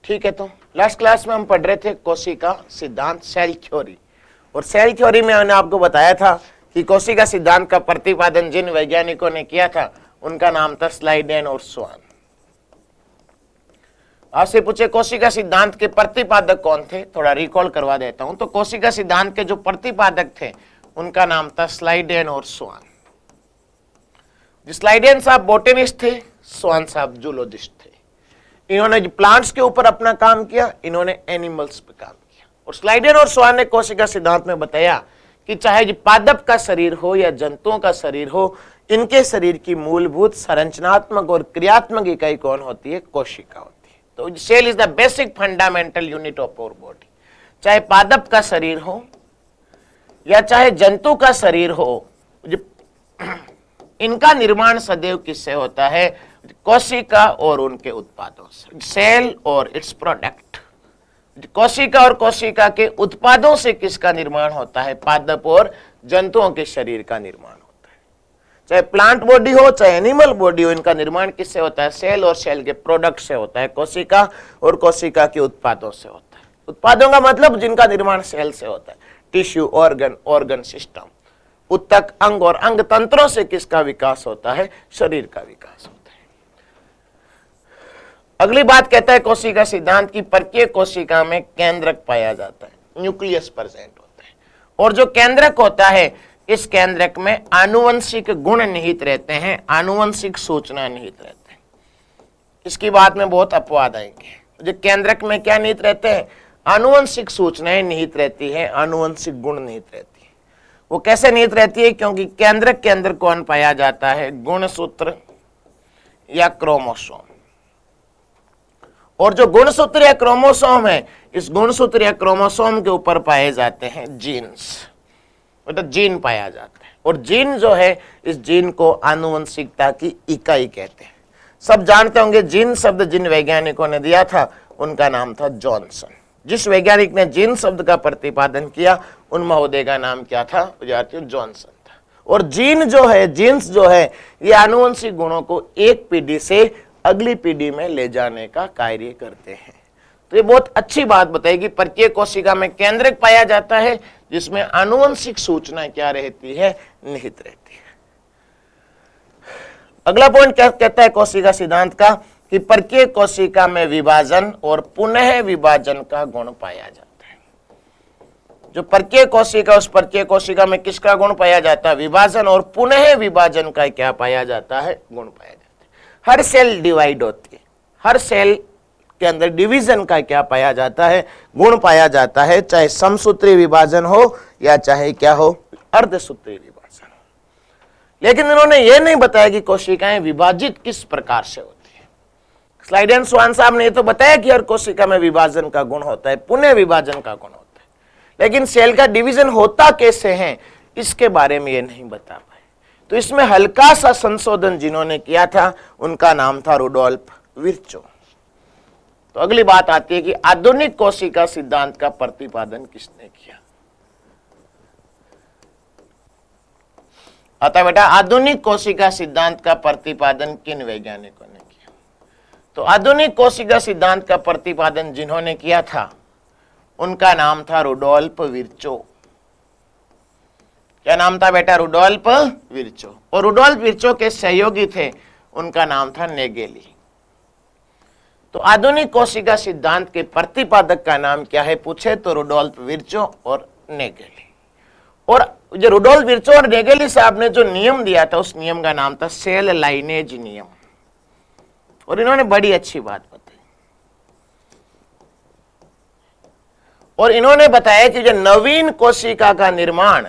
ठीक है, तो लास्ट क्लास में हम पढ़ रहे थे कोशिका सिद्धांत, सेल थ्योरी। और सेल थ्योरी में मैंने आपको बताया था कि कोशिका सिद्धांत का प्रतिपादन जिन वैज्ञानिकों ने किया था उनका नाम था स्लाइडेन और स्वान। आपसे पूछे कोशिका सिद्धांत के प्रतिपादक कौन थे, थोड़ा रिकॉल करवा देता हूं। तो कोशिका सिद्धांत के जो प्रतिपादक थे उनका नाम था स्लाइडेन और स्वान। स्लाइडेन साहब बोटेनिस्ट थे, स्वान साहब जूलॉजिस्ट थे। इन्होंने प्लांट्स के ऊपर अपना काम किया, इन्होंने एनिमल्स पे काम किया। और स्लाइडेन और स्वान ने कोशिका सिद्धांत में बताया कि चाहे पादप का शरीर हो या जंतुओं का शरीर हो, इनके शरीर की मूलभूत संरचनात्मक और क्रियात्मक इकाई कौन होती है? कोशिका होती है। तो cell is the basic fundamental unit of our body. चाहे पादप का शरीर हो या चाहे जंतु का शरीर हो, इनका निर्माण सदैव किससे होता है? कोशिका और उनके उत्पादों से। सेल और इट्स प्रोडक्ट। कोशिका और कोशिका के उत्पादों से किसका निर्माण होता है? पादप और जंतुओं के शरीर का निर्माण होता है। चाहे प्लांट बॉडी हो चाहे एनिमल बॉडी हो, इनका निर्माण किससे होता है? सेल और सेल के प्रोडक्ट से होता है। कोशिका और कोशिका के उत्पादों से होता है। उत्पादों का मतलब जिनका निर्माण सेल से होता है। टिश्यू, ऑर्गन, ऑर्गन सिस्टम, उत्तक, अंग और अंग तंत्रों से किसका विकास होता है? शरीर का विकास होता है। अगली बात कहता है कोशिका सिद्धांत की प्रत्येक कोशिका में केंद्रक पाया जाता है, न्यूक्लियस प्रेजेंट होता है। और जो केंद्रक होता है, इस केंद्रक में आनुवंशिक गुण निहित रहते हैं, आनुवंशिक सूचना निहित रहते हैं। इसकी बात में बहुत अपवाद आएंगे। जो केंद्रक में क्या निहित रहते हैं? आनुवंशिक सूचनाएं निहित रहती है, आनुवंशिक गुण निहित रहती है। वो कैसे निहित रहती है? क्योंकि केंद्रक के अंदर कौन पाया जाता है? गुणसूत्र या क्रोमोसोम। और जो गुणसूत्र या क्रोमोसोम है, इस गुणसूत्र या क्रोमोसोम के ऊपर पाए जाते हैं जीन्स, मतलब जीन पाया जाता है। और जीन जो है, इस जीन को आनुवंशिकता की इकाई कहते हैं। सब जानते होंगे जीन शब्द जिन वैज्ञानिकों ने दिया था उनका नाम था जॉनसन। जिस वैज्ञानिक ने जीन शब्द का प्रतिपादन किया उन महोदय का नाम क्या था? विद्यार्थियों, जॉनसन था। और जीन जो है, जीन्स जो है, ये आनुवंशिक गुणों को एक पीढ़ी से अगली पीढ़ी में ले जाने का कार्य करते हैं। तो ये बहुत अच्छी बात बताएगी। प्रत्येक कोशिका में केंद्रक पाया जाता है जिसमें आनुवंशिक सूचना क्या रहती है? निहित रहती है। अगला पॉइंट क्या कहता है कोशिका सिद्धांत का? कि प्रत्येक कोशिका में विभाजन और पुनः विभाजन का गुण पाया जाता है। जो प्रत्येक कोशिका, उस प्रत्येक कोशिका में किसका गुण पाया जाता है? विभाजन और पुनः विभाजन का क्या पाया जाता है? गुण पाया जाता है। हर सेल डिवाइड होती है, हर सेल के अंदर डिवीजन का क्या पाया जाता है? गुण पाया जाता है। चाहे समसूत्री विभाजन हो या चाहे क्या हो? अर्धसूत्री विभाजन हो। लेकिन इन्होंने यह नहीं बताया कि कोशिकाएं विभाजित किस प्रकार से होती है। स्लाइडेन स्वान साहब ने ये तो बताया कि हर कोशिका में विभाजन का गुण होता है, पुनः विभाजन का गुण होता है, लेकिन सेल का डिवीजन होता कैसे है इसके बारे में ये नहीं बता पाए। तो इसमें हल्का सा संशोधन जिन्होंने किया था उनका नाम था रुडोल्फ विर्चो। तो अगली बात आती है कि आधुनिक कोशिका सिद्धांत का प्रतिपादन किसने किया? अतः बेटा, आधुनिक कोशिका सिद्धांत का प्रतिपादन किन वैज्ञानिकों ने किया? तो आधुनिक कोशिका सिद्धांत का प्रतिपादन जिन्होंने किया था उनका नाम था रुडोल्फ विर्चो। क्या नाम था बेटा? Rudolf Virchow. और रुडोल्फ विर्चो के सहयोगी थे, उनका नाम था नेगेली। तो आधुनिक कोशिका सिद्धांत के प्रतिपादक का नाम क्या है पूछे तो रुडोल्फ विर्चो और नेगेली। और जो रुडोल्फ विर्चो और नेगेली साहब ने जो नियम दिया था उस नियम का नाम था सेल लाइनेज नियम। और इन्होंने बड़ी अच्छी बात बताई। और इन्होंने बताया कि जो नवीन कोशिका का निर्माण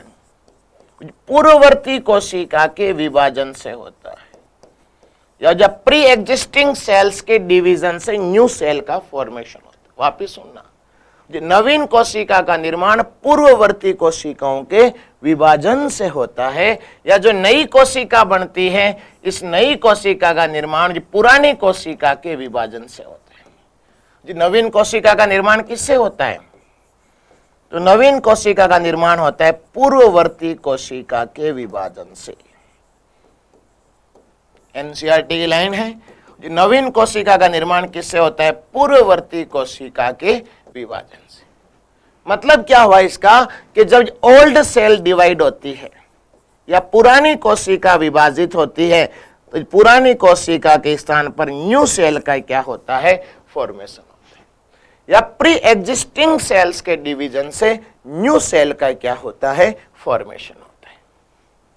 पूर्ववर्ती कोशिका के विभाजन से होता है, या जब प्री एग्जिस्टिंग सेल्स के डिवीजन से न्यू सेल का फॉर्मेशन होता है। वापिस सुनना, जो नवीन कोशिका का निर्माण पूर्ववर्ती कोशिकाओं के विभाजन से होता है, या जो नई कोशिका बनती है, इस नई कोशिका का निर्माण जो पुरानी कोशिका के विभाजन से होता है। जो नवीन कोशिका का निर्माण किससे होता है? तो नवीन कोशिका का निर्माण होता है पूर्ववर्ती कोशिका के विभाजन से। एनसीईआरटी की लाइन है, नवीन कोशिका का निर्माण किससे होता है? पूर्ववर्ती कोशिका के विभाजन से। मतलब क्या हुआ इसका कि जब ओल्ड सेल डिवाइड होती है या पुरानी कोशिका विभाजित होती है तो पुरानी कोशिका के स्थान पर न्यू सेल का क्या होता है? फॉर्मेशन होता है। या प्री एग्जिस्टिंग सेल्स के डिवीजन से न्यू सेल का क्या होता है? फॉर्मेशन होता है।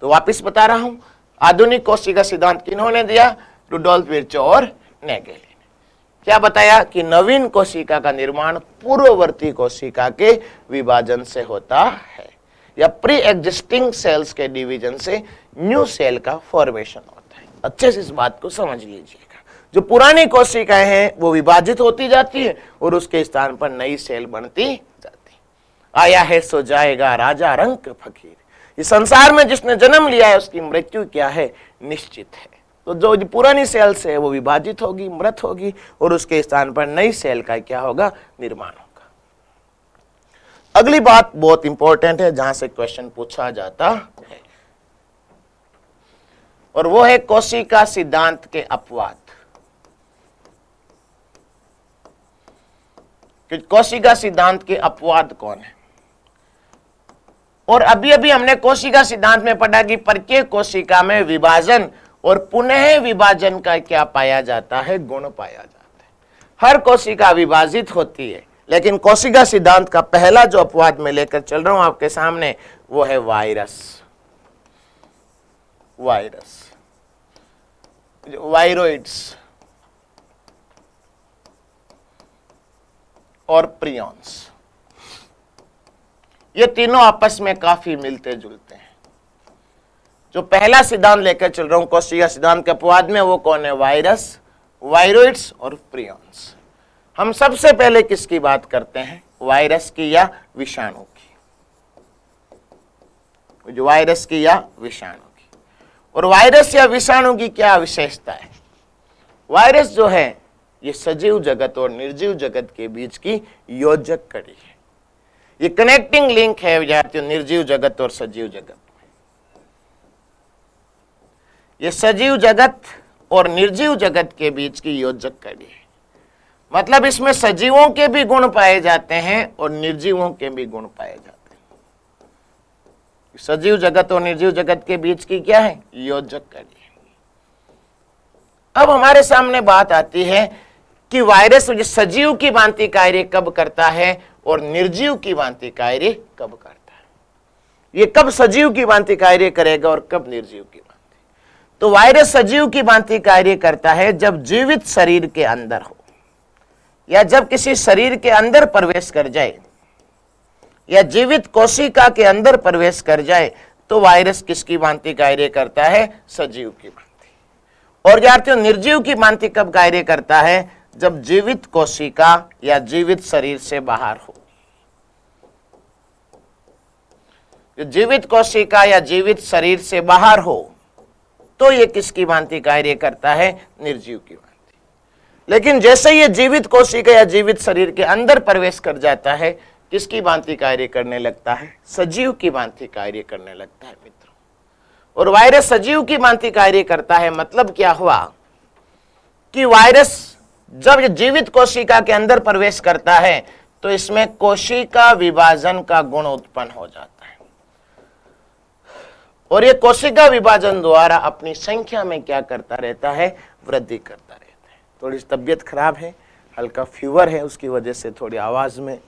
तो वापिस बता रहा हूं, आधुनिक कोशिका सिद्धांत किन्होंने दिया? रुडोल्फ विर्चो और नेगेल ने। क्या बताया कि नवीन कोशिका का निर्माण पूर्ववर्ती कोशिका के विभाजन से होता है या प्री एग्जिस्टिंग सेल्स के डिवीजन से न्यू सेल का फॉर्मेशन होता है। अच्छे से इस बात को समझ लीजिएगा। जो पुरानी कोशिकाएं हैं वो विभाजित होती जाती है और उसके स्थान पर नई सेल बनती जाती। आया है सो जाएगा राजा रंक फकीर। इस संसार में जिसने जन्म लिया है उसकी मृत्यु क्या है? निश्चित है। तो जो पुरानी सेल्स है वो विभाजित होगी, मृत होगी और उसके स्थान पर नई सेल का क्या होगा? निर्माण होगा। अगली बात बहुत इंपॉर्टेंट है जहां से क्वेश्चन पूछा जाता है और वो है कोशिका सिद्धांत के अपवाद। कि कोशिका सिद्धांत के अपवाद कौन है? और अभी अभी हमने कोशिका सिद्धांत में पढ़ा कि प्रत्येक कोशिका में विभाजन और पुनः विभाजन का क्या पाया जाता है? गुण पाया जाता है। हर कोशिका विभाजित होती है, लेकिन कोशिका सिद्धांत का पहला जो अपवाद मैं लेकर चल रहा हूं आपके सामने वो है वायरस। वायरोइड्स और प्रियॉन्स, ये तीनों आपस में काफी मिलते जुलते हैं। जो पहला सिद्धांत लेकर चल रहा हूं कोशिका सिद्धांत के अपवाद में वो कौन है? वायरस, वायरोइड्स और प्रियॉन्स। हम सबसे पहले किसकी बात करते हैं? वायरस की या विषाणु की। जो वायरस की या विषाणु की। और वायरस या विषाणु की क्या विशेषता है? वायरस जो है ये सजीव जगत और निर्जीव जगत के बीच की योजक कड़ी है। ये कनेक्टिंग लिंक है विद्यार्थियों निर्जीव जगत और सजीव जगत। ये सजीव जगत और निर्जीव जगत के बीच की योजक कड़ी है। मतलब इसमें सजीवों के भी गुण पाए जाते हैं और निर्जीवों के भी गुण पाए जाते हैं। सजीव जगत और निर्जीव जगत के बीच की क्या है? योजक कड़ी है। अब हमारे सामने बात आती है कि वायरस सजीव की भांति कार्य कब करता है और निर्जीव की भांति कार्य कब करता है। ये कब सजीव की भांति कार्य करेगा और कब निर्जीव की भांति? तो वायरस सजीव की भांति कार्य करता है जब जीवित शरीर के अंदर हो या जब किसी शरीर के अंदर प्रवेश कर जाए या जीवित कोशिका के अंदर प्रवेश कर जाए तो वायरस किसकी भांति कार्य करता है? सजीव की भांति। और विद्यार्थियों निर्जीव की भांति कब कार्य करता है? जब जीवित कोशिका या जीवित शरीर से बाहर हो। जीवित कोशिका या जीवित शरीर से बाहर हो तो ये किसकी भांति कार्य करता है? निर्जीव की भांति। लेकिन जैसे ये जीवित कोशिका या जीवित शरीर के अंदर प्रवेश कर जाता है किसकी भांति कार्य करने लगता है? सजीव की भांति कार्य करने लगता है मित्रों। और वायरस सजीव की भांति कार्य करता है मतलब क्या हुआ कि वायरस जब ये जीवित कोशिका के अंदर प्रवेश करता है तो इसमें कोशिका विभाजन का गुण उत्पन्न हो जाता है और ये कोशिका विभाजन द्वारा अपनी संख्या में क्या करता रहता है? वृद्धि करता रहता है। थोड़ी तबीयत खराब है, हल्का फीवर है, उसकी वजह से थोड़ी आवाज में,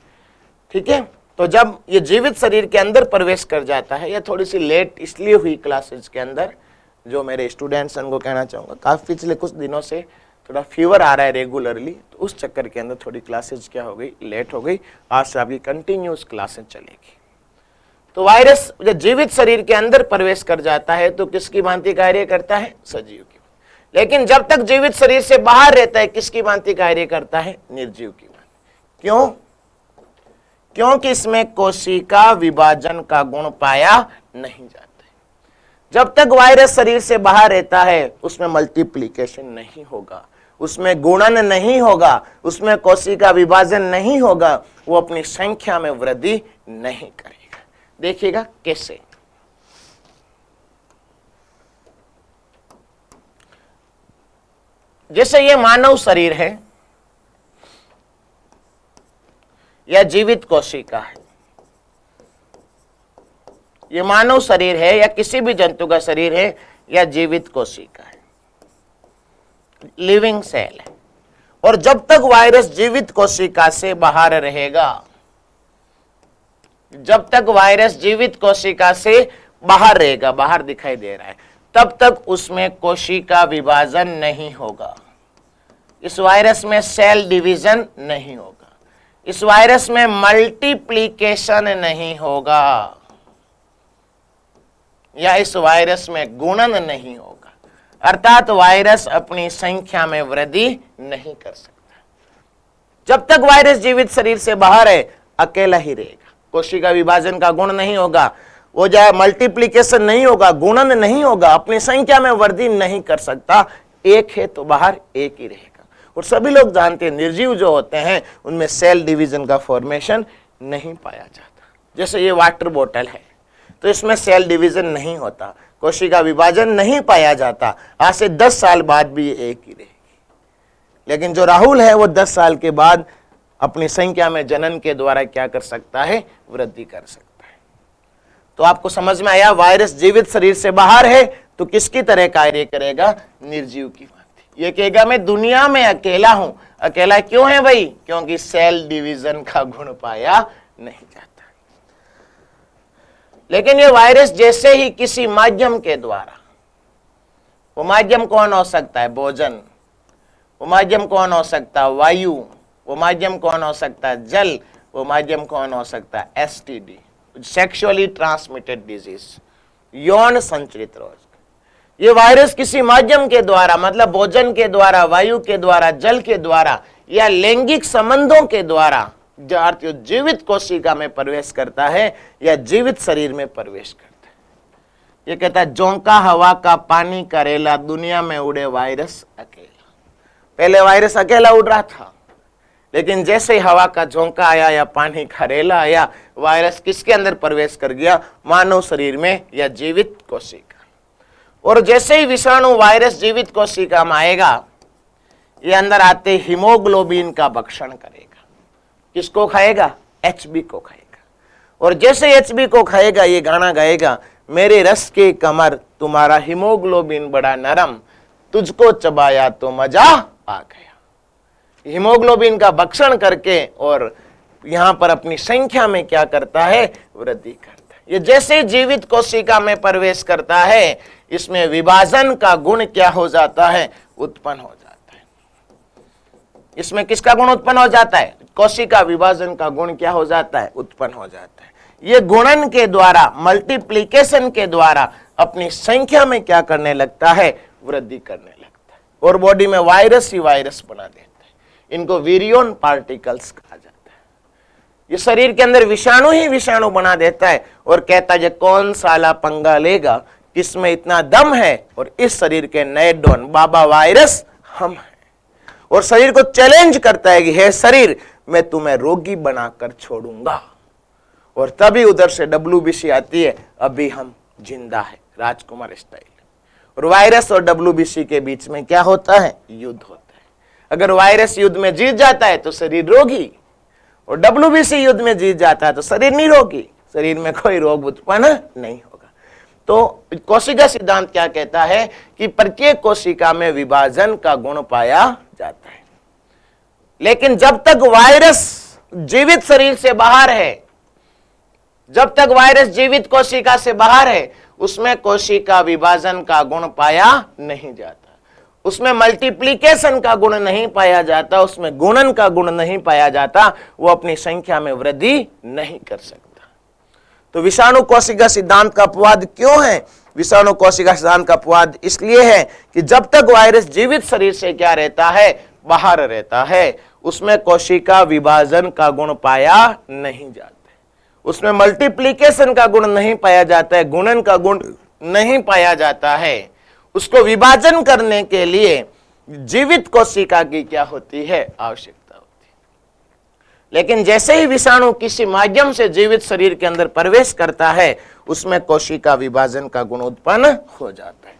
ठीक है। तो जब ये जीवित शरीर के अंदर प्रवेश कर जाता है, या थोड़ी सी लेट इसलिए हुई क्लासेज के अंदर, जो मेरे स्टूडेंट्स उनको कहना चाहूंगा, काफी पिछले कुछ दिनों से थोड़ा फीवर आ रहा है रेगुलरली, तो उस चक्कर के अंदर थोड़ी क्लासेज क्या हो गई? लेट हो गई। आज से आपकी कंटिन्यूस क्लासेज चलेगी। तो वायरस जब जीवित शरीर के अंदर प्रवेश कर जाता है तो किसकी भांति कार्य करता है? सजीव की। लेकिन जब तक जीवित शरीर से बाहर रहता है किसकी भांति कार्य करता है? निर्जीव की भांति। क्यों? क्योंकि इसमें कोशिका विभाजन का गुण पाया नहीं जाता है। जब तक वायरस शरीर से बाहर रहता है उसमें मल्टीप्लिकेशन नहीं होगा, उसमें गुणन नहीं होगा, उसमें कोशिका विभाजन नहीं होगा, वो अपनी संख्या में वृद्धि नहीं करेगा। देखिएगा कैसे। जैसे ये मानव शरीर है या जीवित कोशिका है, ये मानव शरीर है या किसी भी जंतु का शरीर है या जीवित कोशिका है, लिविंग सेल है। और जब तक वायरस जीवित कोशिका से बाहर रहेगा, जब तक वायरस जीवित कोशिका से बाहर रहेगा, बाहर दिखाई दे रहा है, तब तक उसमें कोशिका विभाजन नहीं होगा। इस वायरस में सेल डिवीजन नहीं होगा, इस वायरस में मल्टीप्लिकेशन नहीं होगा, या इस वायरस में गुणन नहीं होगा। अर्थात वायरस अपनी संख्या में वृद्धि नहीं कर सकता। जब तक वायरस जीवित शरीर से बाहर है, अकेला ही रहेगा, कोशिका विभाजन का गुण नहीं होगा, वो जाए मल्टीप्लिकेशन नहीं होगा, गुणन नहीं होगा, अपनी संख्या में वृद्धि नहीं कर सकता। एक है तो बाहर एक ही रहेगा। और सभी लोग जानते हैं निर्जीव जो होते हैं उनमें सेल डिवीजन का फॉर्मेशन नहीं पाया जाता। जैसे ये वाटर बोतल है तो इसमें सेल डिवीजन नहीं होता, कोशिका विभाजन नहीं पाया जाता। आज से 10 साल बाद भी ये एक ही रहेगी। लेकिन जो राहुल है वो 10 साल के बाद अपनी संख्या में जनन के द्वारा क्या कर सकता है, वृद्धि कर सकता है। तो आपको समझ में आया, वायरस जीवित शरीर से बाहर है तो किसकी तरह कार्य करेगा, निर्जीव की भांति। ये कहेगा मैं दुनिया में अकेला हूं। अकेला क्यों है भाई, क्योंकि सेल डिवीजन का गुण पाया नहीं जाता। लेकिन ये वायरस जैसे ही किसी माध्यम के द्वारा, वो माध्यम कौन हो सकता है, भोजन, वो माध्यम कौन हो सकता है, वायु, वो माध्यम कौन हो सकता है, जल, वो माध्यम कौन हो सकता है, एसटीडी, सेक्सुअली ट्रांसमिटेड डिजीज, यौन संचरित रोग। ये वायरस किसी माध्यम के द्वारा, मतलब भोजन के द्वारा, वायु के द्वारा, जल के द्वारा या लैंगिक संबंधों के द्वारा जीवित कोशिका में प्रवेश करता है या जीवित शरीर में प्रवेश करता है। ये कहता है झोंका हवा का पानी करेला, दुनिया में उड़े वायरस अकेला। पहले वायरस अकेला उड़ रहा था, लेकिन जैसे ही हवा का झोंका आया या पानी करेला आया, वायरस किसके अंदर प्रवेश कर गया, मानव शरीर में या जीवित कोशिका। और जैसे ही विषाणु वायरस जीवित कोशिका में आएगा, ये अंदर आते हीमोग्लोबिन का भक्षण करेगा। किसको खाएगा, एचबी को खाएगा। और जैसे एचबी को खाएगा, ये गाना गाएगा, मेरे रस के कमर तुम्हारा हीमोग्लोबिन बड़ा नरम, तुझको चबाया तो मजा आ गया। हीमोग्लोबिन का भक्षण करके और यहां पर अपनी संख्या में क्या करता है, वृद्धि करता है। ये जैसे जीवित कोशिका में प्रवेश करता है, इसमें विभाजन का गुण क्या हो जाता है, उत्पन्न हो जाता है। इसमें किसका गुण उत्पन्न हो जाता है, कोशिका विभाजन का गुण क्या हो जाता है, उत्पन्न हो जाता है। ये गुणन के द्वारा, मल्टीप्लिकेशन के द्वारा अपनी संख्या में क्या करने लगता है, वृद्धि करने लगता है। और बॉडी में वायरस ही वायरस बना देता है। इनको विरियन पार्टिकल्स कहा जाता है। ये शरीर के अंदर विषाणु ही विषाणु बना देता है और कहता है कौन साला पंगा लेगा, किसमें इतना दम है, और इस शरीर के नए डॉन बाबा वायरस हम हैं। और शरीर को चैलेंज करता है कि हे शरीर, मैं तुम्हें रोगी बनाकर छोड़ूंगा। और तभी उधर से WBC आती है, अभी हम जिंदा है, राजकुमार स्टाइल। और वायरस और WBC के बीच में क्या होता है, युद्ध होता है। अगर वायरस युद्ध में जीत जाता है तो शरीर रोगी, और WBC युद्ध में जीत जाता है तो शरीर निरोगी, शरीर में कोई रोग उत्पन्न नहीं होगा। तो कोशिका सिद्धांत क्या कहता है कि प्रत्येक कोशिका में विभाजन का गुण पाया जाता है। लेकिन जब तक वायरस जीवित शरीर से बाहर है, जब तक वायरस जीवित कोशिका से बाहर है, उसमें कोशिका विभाजन का गुण पाया नहीं जाता, उसमें मल्टीप्लिकेशन का गुण नहीं पाया जाता, उसमें गुणन का गुण नहीं पाया जाता, वो अपनी संख्या में वृद्धि नहीं कर सकता। तो विषाणु कोशिका सिद्धांत का अपवाद क्यों है? विषाणु कोशिका सिद्धांत का अपवाद इसलिए है कि जब तक वायरस जीवित शरीर से क्या रहता है, बाहर रहता है, उसमें कोशिका विभाजन का गुण पाया नहीं जाता, उसमें मल्टीप्लिकेशन का गुण नहीं पाया जाता है, गुणन का गुण नहीं पाया जाता है। उसको विभाजन करने के लिए जीवित कोशिका की क्या होती है, आवश्यकता होती है। लेकिन जैसे ही विषाणु किसी माध्यम से जीवित शरीर के अंदर प्रवेश करता है, उसमें कोशिका विभाजन का गुण उत्पन्न हो जाता है।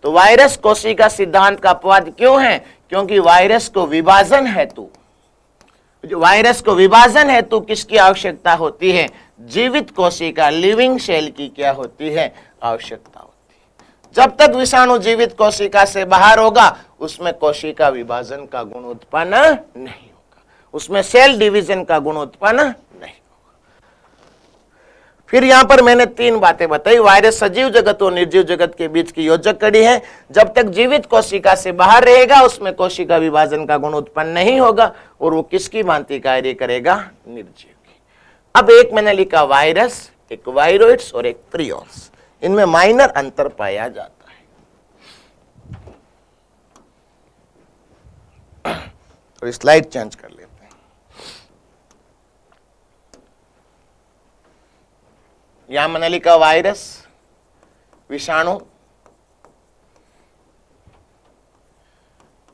तो वायरस कोशिका सिद्धांत का अपवाद क्यों है? क्योंकि वायरस को विभाजन हेतु किसकी आवश्यकता होती है? जीवित कोशिका, लिविंग सेल की क्या होती है? आवश्यकता होती है। जब तक विषाणु जीवित कोशिका से बाहर होगा उसमें कोशिका विभाजन का गुण उत्पन्न नहीं होगा, उसमें सेल डिवीजन का गुण उत्पन्न नहीं होगा। फिर यहां पर मैंने 3 बातें बताई। वायरस सजीव जगत और निर्जीव जगत के बीच की योजक कड़ी है। जब तक जीवित कोशिका से बाहर रहेगा उसमें कोशिका विभाजन का गुण उत्पन्न नहीं होगा और वो किसकी भांति कार्य करेगा? निर्जीव की। अब एक मैंने लिखा वायरस, एक वायरोइड्स और एक प्रियॉन्स, इनमें माइनर अंतर पाया जाता है। तो स्लाइड चेंज कर लेते हैं। यहां मैंने लिखा वायरस, विषाणु,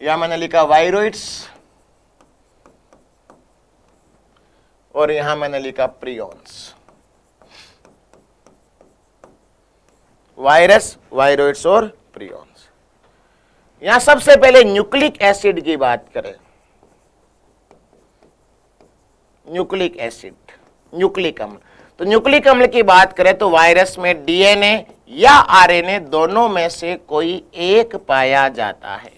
यहां मैंने लिखा वायरोइड्स और यहां मैंने लिखा प्रियॉन्स। वायरस, वायरोइड्स और प्रियॉन्स। यहां सबसे पहले न्यूक्लिक एसिड की बात करें। न्यूक्लिक एसिड, न्यूक्लिक अम्ल। तो न्यूक्लिक अम्ल की बात करें तो वायरस में डीएनए या आरएनए दोनों में से कोई एक पाया जाता है।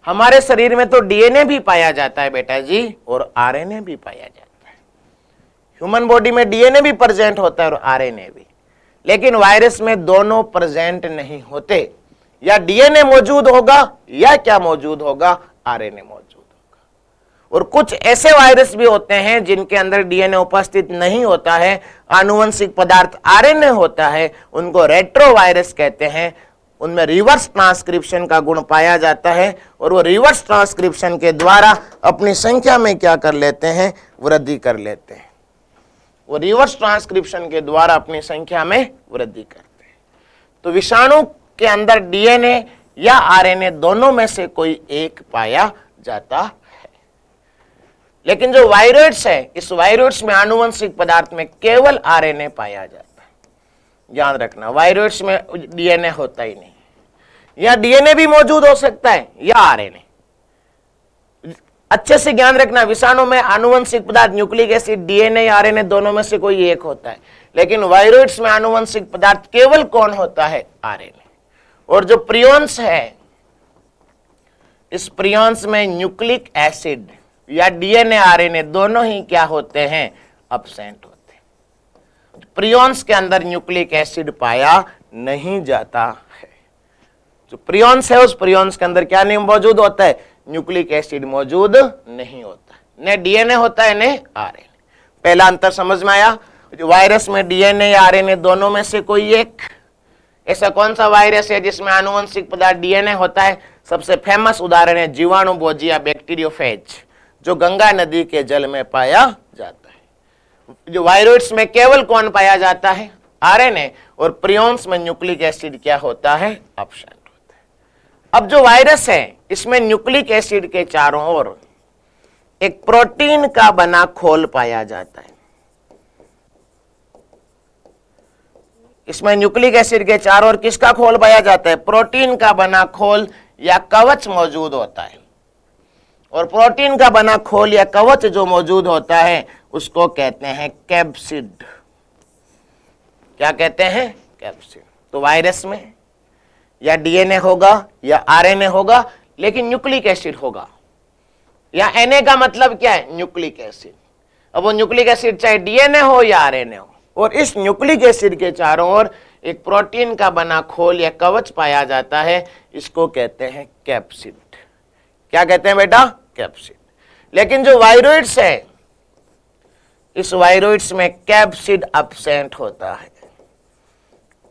हमारे शरीर में तो डीएनए भी पाया जाता है बेटा जी और आरएनए भी पाया जाता है। ह्यूमन बॉडी में डीएनए भी प्रेजेंट होता है और आरएनए भी, लेकिन वायरस में दोनों प्रेजेंट नहीं होते। या डीएनए मौजूद होगा या क्या मौजूद होगा? आरएनए मौजूद होगा। और कुछ ऐसे वायरस भी होते हैं जिनके अंदर डीएनए उपस्थित नहीं होता है, आनुवंशिक पदार्थ आरएनए होता है, उनको रेट्रोवायरस कहते हैं। उनमें रिवर्स ट्रांसक्रिप्शन का गुण पाया जाता है और वो रिवर्स ट्रांसक्रिप्शन के द्वारा अपनी संख्या में क्या कर लेते हैं? वृद्धि कर लेते हैं। वो रिवर्स ट्रांसक्रिप्शन के द्वारा अपनी संख्या में वृद्धि करते हैं। तो विषाणु के अंदर डीएनए या आरएनए दोनों में से कोई एक पाया जाता है। लेकिन जो वायरोइड्स है, इस वायरोइड्स में आनुवंशिक पदार्थ में केवल आरएनए पाया जाता है। याद रखना, वायरोइड्स में डीएनए होता ही नहीं। या डीएनए भी मौजूद हो सकता है या आरएनए। अच्छे से ज्ञान रखना, विषाणु में आनुवंशिक पदार्थ न्यूक्लिक एसिड, डीएनए या आरएनए दोनों में से कोई एक होता है। लेकिन वायरोइड्स में आनुवंशिक पदार्थ केवल कौन होता है? आरएनए। और जो प्रियॉन्स है, इस प्रियॉन्स में न्यूक्लिक एसिड या डीएनए आरएनए दोनों ही क्या होते हैं? अब्सेंट होते हैं। प्रियॉन्स के अंदर न्यूक्लिक एसिड पाया नहीं जाता है। जो प्रियॉन्स है उस प्रियॉन्स के अंदर क्या नहीं मौजूद होता है? न्यूक्लिक एसिड मौजूद नहीं होता है। न डीएनए होता है न आरएनए। पहला अंतर समझ में आया? जो वायरस में डीएनए या आरएनए दोनों में से कोई एक। ऐसा कौन सा वायरस है जिसमें आनुवंशिक पदार्थ डीएनए होता है? सबसे फेमस उदाहरण है जीवाणु बोजी या बैक्टीरियोफेज, जो गंगा नदी के जल में पाया जाता है। जो वायरोइड्स में केवल कौन पाया जाता है? आरएनए। और प्रियॉन्स में न्यूक्लिक एसिड क्या होता है? अब्सेंट होता है। अब जो वायरस है इसमें न्यूक्लिक एसिड के चारों ओर एक प्रोटीन का बना खोल पाया जाता है। इसमें न्यूक्लिक एसिड के चारों ओर किसका खोल पाया जाता है? प्रोटीन का बना खोल या कवच मौजूद होता है। और प्रोटीन का बना खोल या कवच जो मौजूद होता है उसको कहते हैं कैप्सिड। क्या कहते हैं? कैप्सिड। तो वायरस में या डीएनए होगा या आरएनए होगा, लेकिन न्यूक्लिक एसिड होगा। या एनए का मतलब क्या है? Nucleic acid. अब वो न्यूक्लिक एसिड चाहे डीएनए हो या आरएनए हो, और इस न्यूक्लिक एसिड के चारों ओर एक प्रोटीन का बना खोल या कवच पाया जाता है। इसको कहते हैं कैप्सिड। क्या कहते हैं बेटा? कैप्सिड। लेकिन जो वायरोइड्स है, इस वायरोइड्स में कैप्सिड अब्सेंट होता है।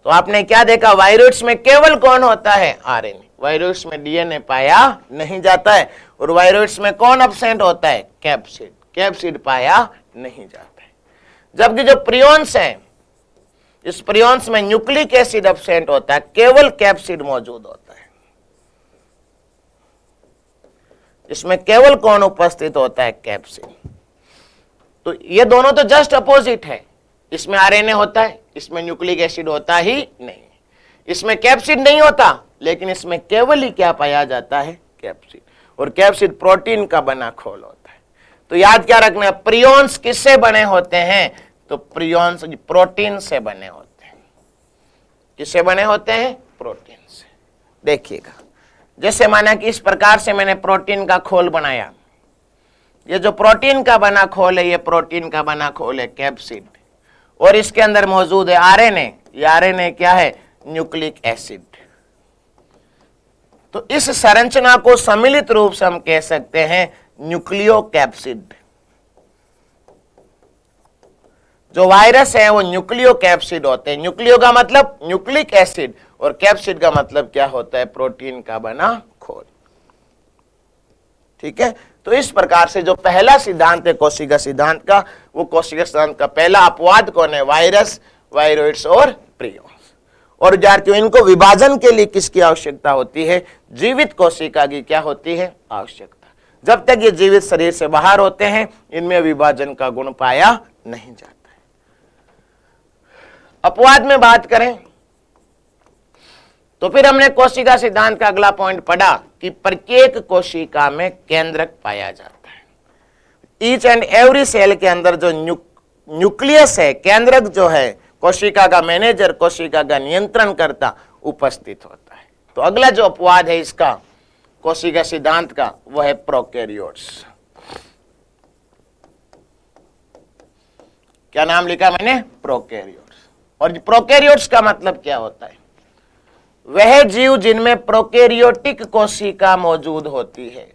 तो आपने क्या देखा? वायरोइड्स में केवल कौन होता है? आरएनए। वायरोइड्स में डीएनए पाया नहीं जाता है। और वायरोइड्स में कौन अब्सेंट होता है? कैप्सिड। कैप्सिड पाया नहीं जाता है। जबकि जो प्रियॉन्स है, इस प्रियॉन्स में न्यूक्लिक एसिड अब्सेंट होता है, केवल कैप्सिड मौजूद होता है। इसमें केवल कौन उपस्थित होता है? कैप्सिड। तो ये दोनों तो जस्ट अपोजिट है। इसमें आरएनए होता है, इसमें न्यूक्लिक एसिड होता ही नहीं। इसमें कैप्सिड नहीं होता, लेकिन इसमें केवल ही क्या पाया जाता है? कैप्सिड, और कैप्सिड प्रोटीन का बना खोल होता है। तो याद क्या रखना है, प्रियोन्स किससे बने होते हैं, तो प्रियोन्स प्रोटीन से बने होते हैं। किससे बने होते हैं, प्रोटीन से। देखिएगा, जैसे माना कि इस प्रकार से मैंने प्रोटीन का खोल बनाया, ये जो प्रोटीन का बना खोल है, ये प्रोटीन का बना खोल है कैप्सिड, और इसके अंदर मौजूद है आरएनए। ये आरएनए क्या है, न्यूक्लिक एसिड। तो इस संरचना को सम्मिलित रूप से हम कह सकते हैं न्यूक्लियोकैप्सिड। जो वायरस है वो न्यूक्लियोकैप्सिड होते हैं। न्यूक्लियो का मतलब न्यूक्लिक एसिड, और कैप्सिड का मतलब क्या होता है, प्रोटीन का बना खोल। ठीक है, तो इस प्रकार से जो पहला सिद्धांत है कोशिका सिद्धांत का, वो कोशिका सिद्धांत का पहला अपवाद कौन है, वायरस, वायरोइड्स और प्रियोन्स। और विद्यार्थियों, इनको विभाजन के लिए किसकी आवश्यकता होती है, जीवित कोशिका की क्या होती है, आवश्यकता। जब तक ये जीवित शरीर से बाहर होते हैं, इनमें विभाजन का गुण पाया नहीं जाता है। अपवाद में बात करें तो फिर हमने कोशिका सिद्धांत का अगला पॉइंट पढ़ा कि प्रत्येक कोशिका में केंद्रक पाया जाता है। ईच एंड एवरी सेल के अंदर जो न्यूक्लियस है, केंद्रक जो है, कोशिका का मैनेजर, कोशिका का नियंत्रण करता उपस्थित होता है। तो अगला जो अपवाद है इसका कोशिका सिद्धांत का, वह है प्रोकैरियोट्स। क्या नाम लिखा मैंने, प्रोकैरियोट्स। और प्रोकैरियोट्स का मतलब क्या होता है, वह जीव जिनमें प्रोकैरियोटिक कोशिका मौजूद होती है।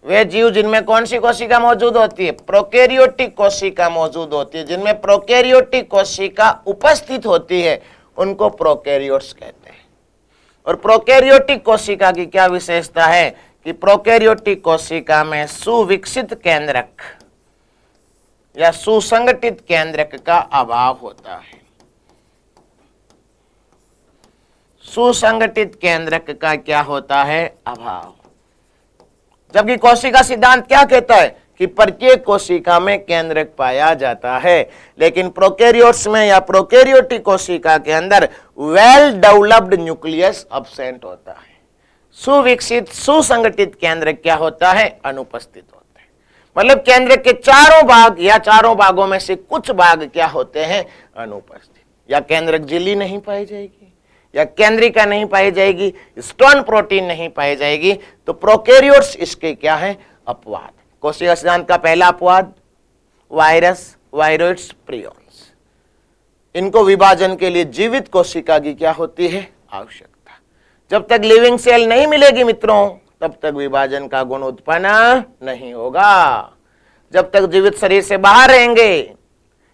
वे जीव जिनमें कौन सी कोशिका मौजूद होती है, प्रोकैरियोटिक कोशिका मौजूद होती है। जिनमें प्रोकैरियोटिक कोशिका उपस्थित होती है उनको प्रोकैरियोट्स कहते हैं। और प्रोकैरियोटिक कोशिका की क्या विशेषता है कि प्रोकैरियोटिक कोशिका में सुविकसित केंद्रक या सुसंगठित केंद्रक का अभाव होता है। सुसंगठित केंद्रक का क्या होता है, अभाव। जबकि कोशिका सिद्धांत क्या कहता है कि प्रत्येक कोशिका में केंद्रक पाया जाता है, लेकिन प्रोकैरियोट्स में या प्रोकैरियोटिक कोशिका के अंदर वेल डेवलप्ड न्यूक्लियस अब्सेंट होता है। सुविकसित सुसंगठित केंद्रक क्या होता है, अनुपस्थित होता है। मतलब केंद्रक के चारों भाग या चारों भागों में से कुछ भाग क्या होते हैं, अनुपस्थित। या केंद्रक झिल्ली नहीं पाई जाएगी, या केंद्रिका नहीं पाई जाएगी, स्टोन प्रोटीन नहीं पाई जाएगी। तो प्रोकैरियोट्स इसके क्या है, अपवाद। कोशिका सिद्धांत का पहला अपवाद वायरस, वायरोइड्स, प्रियोन्स। इनको विभाजन के लिए जीवित कोशिका की क्या होती है, आवश्यकता। जब तक लिविंग सेल नहीं मिलेगी मित्रों, तब तक विभाजन का गुण उत्पन्न नहीं होगा। जब तक जीवित शरीर से बाहर रहेंगे,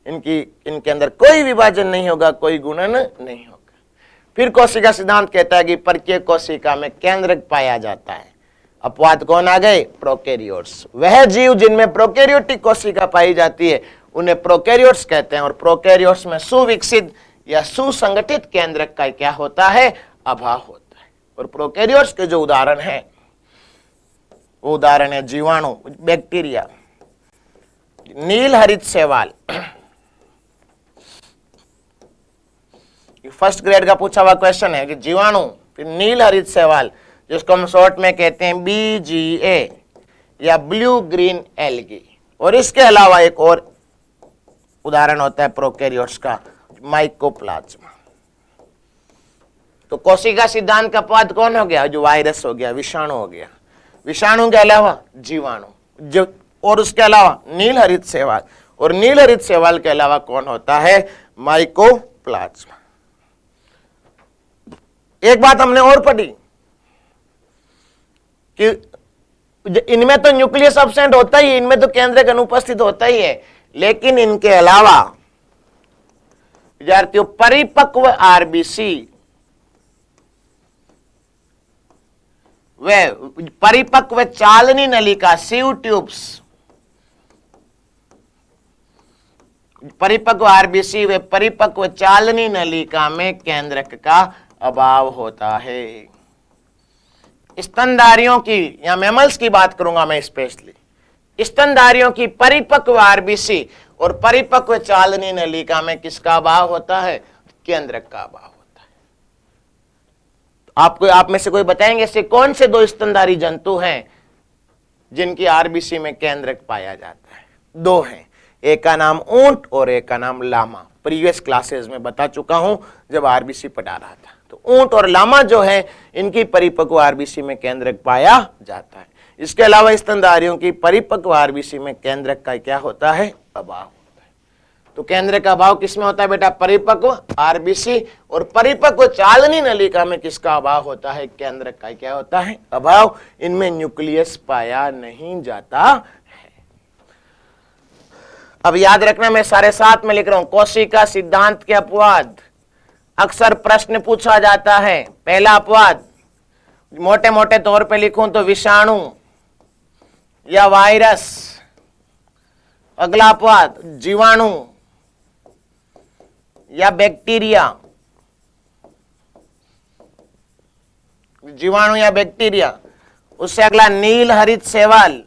इनके अंदर कोई विभाजन नहीं होगा, कोई गुणन नहीं होगा। फिर कोशिका सिद्धांत कहता है कि प्रत्येक कोशिका में केंद्रक पाया जाता है। अपवाद कौन आ गए, प्रोकैरियोट्स। वह जीव जिनमें प्रोकैरियोटिक कोशिका पाई जाती है उन्हें प्रोकैरियोट्स कहते हैं। और प्रोकैरियोट्स में सुविकसित या सुसंगठित केंद्रक का क्या होता है, अभाव होता है। और प्रोकैरियोट्स के जो उदाहरण है, वो उदाहरण है जीवाणु, बैक्टीरिया, नील हरित शैवाल। फर्स्ट ग्रेड का पूछा हुआ क्वेश्चन है कि जीवाणु, फिर नील हरित शैवाल, जिसको हम शॉर्ट में कहते हैं BGA या ब्लू ग्रीन एल्गी। और इसके अलावा एक और उदाहरण होता है प्रोकैरियोट्स का, माइकोप्लाज्मा। तो कोशिका सिद्धांत का अपवाद कौन हो गया, जो वायरस हो गया, विषाणु हो गया। विषाणु के अलावा जीवाणु, जो और उसके अलावा नील हरित शैवाल। और नील हरित शैवाल के अलावा कौन होता है, माइकोप्लाज्मा। एक बात हमने और पढ़ी कि इनमें तो न्यूक्लियस अब्सेंट होता ही है, इनमें तो केंद्रक अनुपस्थित होता ही है, लेकिन इनके अलावा विद्यार्थियों परिपक्व आरबीसी वे परिपक्व चालनी नलिका सीव ट्यूब्स, परिपक्व आरबीसी वे परिपक्व चालनी नलिका में केंद्रक का अभाव होता है। स्तनधारियों की या मैमल्स की बात करूंगा मैं स्पेशली, स्तनधारियों की परिपक्व आरबीसी और परिपक्व चालनी नलिका में किसका अभाव होता है, केंद्रक का अभाव होता है। तो आप में से कोई बताएंगे ऐसे कौन से दो स्तनधारी जंतु हैं जिनकी आरबीसी में केंद्रक पाया जाता है? दो हैं, एक का नाम ऊंट और एक का नाम लामा। प्रीवियस क्लासेस में बता चुका हूं जब आरबीसी पढ़ा रहा था। तो ऊंट और लामा जो है इनकी परिपक्व आरबीसी में केंद्रक पाया जाता है। इसके अलावा स्तनधारियों की परिपक्व आरबीसी में केंद्रक का क्या होता है? अभाव होता है। तो केंद्रक का अभाव किसमें होता है बेटा? परिपक्व आरबीसी। और परिपक्व चालनी नलिका में किसका अभाव होता है? केंद्रक का क्या होता है? अभाव। इनमें न्यूक्लियस पाया नहीं जाता है। अब याद रखना, मैं सारे साथ में लिख रहा हूं, कोशिका सिद्धांत के अपवाद। अक्सर प्रश्न पूछा जाता है। पहला अपवाद मोटे मोटे तौर पे लिखूं तो विषाणु या वायरस। अगला अपवाद जीवाणु या बैक्टीरिया। जीवाणु या बैक्टीरिया। उससे अगला नील हरित शैवाल।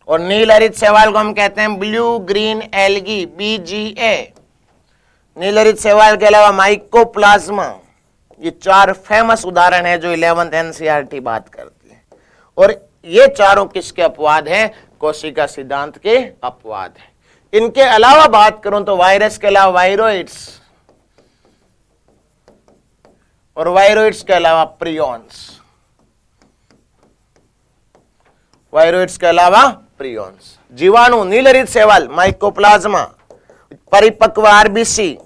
और नील हरित शैवाल को हम कहते हैं ब्लू ग्रीन एल्गी, BGA। नील हरित शैवाल के अलावा माइकोप्लाज्मा। ये चार फेमस उदाहरण है जो 11th NCERT बात करती है। और ये चारों किसके अपवाद हैं? कोशिका सिद्धांत के अपवाद हैं। इनके अलावा बात करूं तो वायरस के अलावा वायरोइड्स, और वायरोइड्स के अलावा प्रियॉन्स। वायरोइड्स के अलावा प्रियॉन्स। जीवाणु, नील हरित शैवाल, माइकोप्लाज्मा, परिपक्व आरबीसी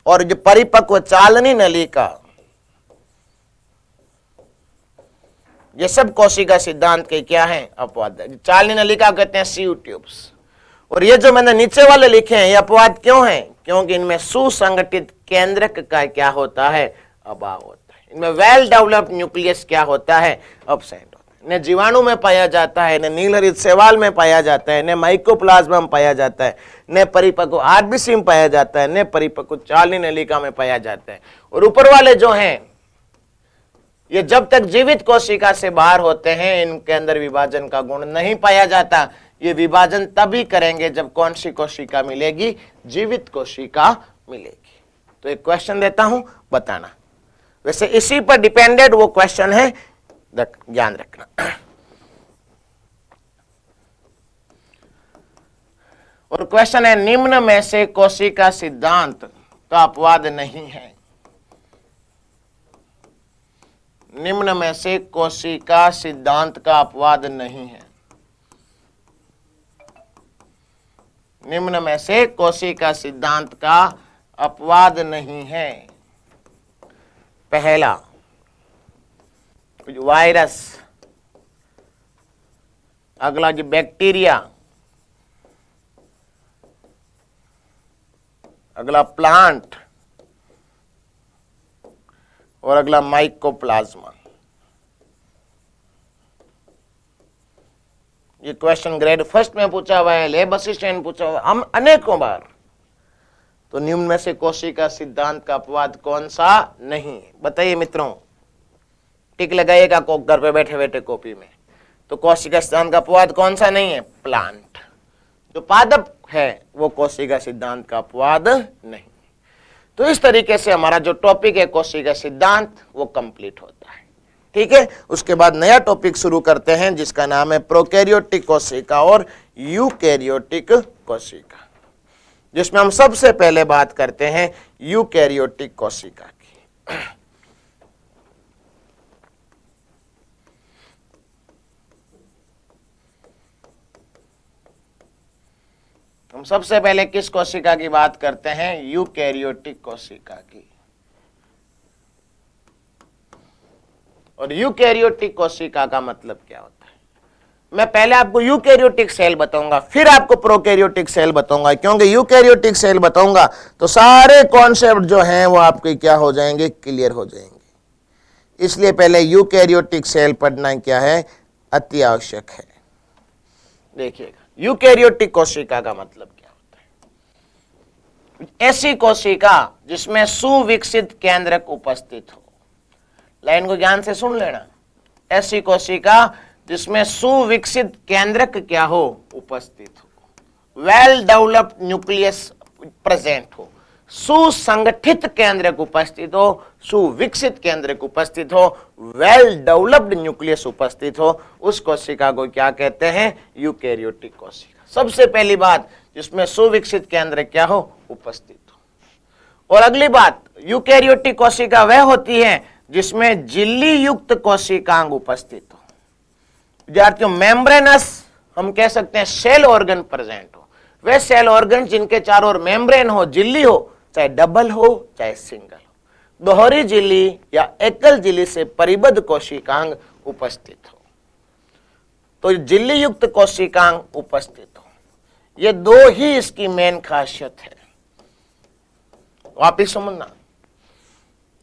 और जो परिपक्व चालनी नलिका, ये सब कोशिका सिद्धांत के क्या हैं? अपवाद। चालनी नलिका कहते हैं सीयू ट्यूब्स। और ये जो मैंने नीचे वाले लिखे हैं ये अपवाद क्यों हैं? क्योंकि इनमें सुसंगठित केंद्रक का क्या होता है? अभाव होता है। इनमें वेल डेवलप्ड न्यूक्लियस क्या होता है? अब्सेंट होता है। इन्हें जीवाणु में पाया जाता है, इन्हें नील हरित शैवाल में पाया जाता है, इन्हें माइकोप्लाज्मा में पाया जाता है, इन्हें परिपक्व आरबीसी में पाया जाता है, इन्हें परिपक्व चालनी नलिका में पाया जाता है। और ऊपर वाले जो हैं ये जब तक जीवित कोशिका से बाहर होते हैं इनके अंदर विभाजन का गुण नहीं पाया जाता। ये विभाजन तभी करेंगे जब कौन सी कोशिका मिलेगी? जीवित कोशिका मिलेगी। तो एक क्वेश्चन देता हूं, बताना। वैसे इसी पर डिपेंडेड वो क्वेश्चन है, ध्यान रखना। और क्वेश्चन है, निम्न में से कोशिका सिद्धांत का अपवाद नहीं है। निम्न में से कोशिका सिद्धांत का अपवाद नहीं है। निम्न में से कोशिका सिद्धांत का अपवाद नहीं है। पहला वायरस, अगला जो बैक्टीरिया, अगला प्लांट और अगला माइकोप्लाज्मा। ये क्वेश्चन ग्रेड फर्स्ट में पूछा हुआ है, लैब असिस्टेंट पूछा हुआ है, हम अनेकों बार। तो निम्न में से कोशिका सिद्धांत का अपवाद कौन सा नहीं है? बताइए मित्रों, टिक लगाइएगा घर पे बैठे बैठे कॉपी में। तो कोशिका सिद्धांत का अपवाद कौन सा नहीं है? प्लांट। जो पादप है वो कोशिका सिद्धांत का अपवाद नहीं। तो इस तरीके से हमारा जो टॉपिक है कोशिका सिद्धांत वो कंप्लीट होता है। ठीक है, उसके बाद नया टॉपिक शुरू करते हैं जिसका नाम है प्रोकैरियोटिक कोशिका और यूकैरियोटिक कोशिका, जिसमें हम सबसे पहले बात करते हैं यूकैरियोटिक कोशिका की। हम सबसे पहले किस कोशिका की बात करते हैं? यूकैरियोटिक कोशिका की। और यूकैरियोटिक कोशिका का मतलब क्या होता है? मैं पहले आपको यूकैरियोटिक सेल बताऊंगा, फिर आपको प्रोकैरियोटिक सेल बताऊंगा, क्योंकि यूकैरियोटिक सेल बताऊंगा तो सारे कॉन्सेप्ट जो हैं वो आपके क्या हो जाएंगे? क्लियर हो जाएंगे। इसलिए पहले यूकैरियोटिक सेल पढ़ना क्या है? अति आवश्यक है। देखिएगा, यूकैरियोटिक कोशिका का मतलब क्या होता है? ऐसी कोशिका जिसमें सुविकसित केंद्रक उपस्थित हो। लाइन को ध्यान से सुन लेना। ऐसी कोशिका जिसमें सुविकसित केंद्रक क्या हो? उपस्थित हो। वेल डेवलप्ड न्यूक्लियस प्रेजेंट हो, सुसंगठित केंद्रक उपस्थित हो, सुविकसित केंद्रक उपस्थित हो, वेल डेवलप्ड न्यूक्लियस उपस्थित हो, उस कोशिका को क्या कहते हैं? यूकेरियोटिक कोशिका। सबसे पहली बात, जिसमें सुविकसित केंद्र क्या हो? उपस्थित हो। और अगली बात, यूकेरियोटिक कोशिका वह होती है जिसमें झिल्ली युक्त कोशिकांग उपस्थित हो। विद्यार्थियों, मेम्ब्रेनस हम कह सकते हैं सेल ऑर्गन प्रेजेंट हो, वे सेल ऑर्गन जिनके चारों ओर मेम्ब्रेन हो, झिल्ली हो, चाहे डबल हो चाहे सिंगल हो, दोहरी झिल्ली या एकल झिल्ली से परिबद्ध कोशिकांग उपस्थित हो। तो झिल्ली युक्त कोशिकांग उपस्थित हो, ये दो ही इसकी मेन खासियत है। वापिस समझना,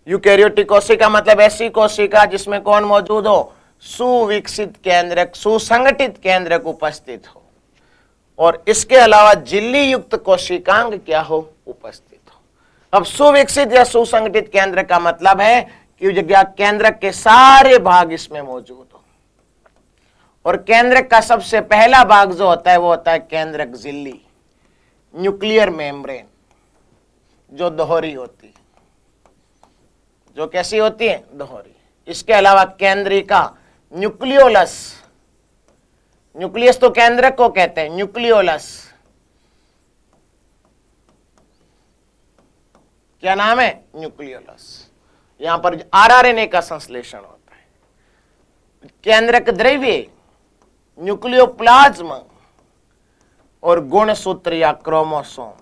यूकेरियोटिक कोशिका मतलब ऐसी कोशिका जिसमें कौन मौजूद हो? सुविकसित केंद्रक, सुसंगठित केंद्रक उपस्थित हो, और इसके अलावा झिल्ली युक्त कोशिकांग क्या हो? उपस्थित हो। अब सुविकसित या सुसंगठित केंद्र का मतलब है कि जगह केंद्रक के सारे भाग इसमें मौजूद हो, और केंद्रक का सबसे पहला भाग जो होता है वो होता है केंद्रक झिल्ली, न्यूक्लियर मेम्ब्रेन, जो दोहरी होती है। जो कैसी होती है? दोहरी। इसके अलावा केंद्रिका, न्यूक्लियोलस, न्यूक्लियस तो केंद्रक को कहते हैं, न्यूक्लियोलस क्या नाम है? न्यूक्लियोलस। यहां पर आरआरएनए का संश्लेषण होता है। केंद्रक द्रव्य, न्यूक्लियोप्लाज्म और गुणसूत्र या क्रोमोसोम।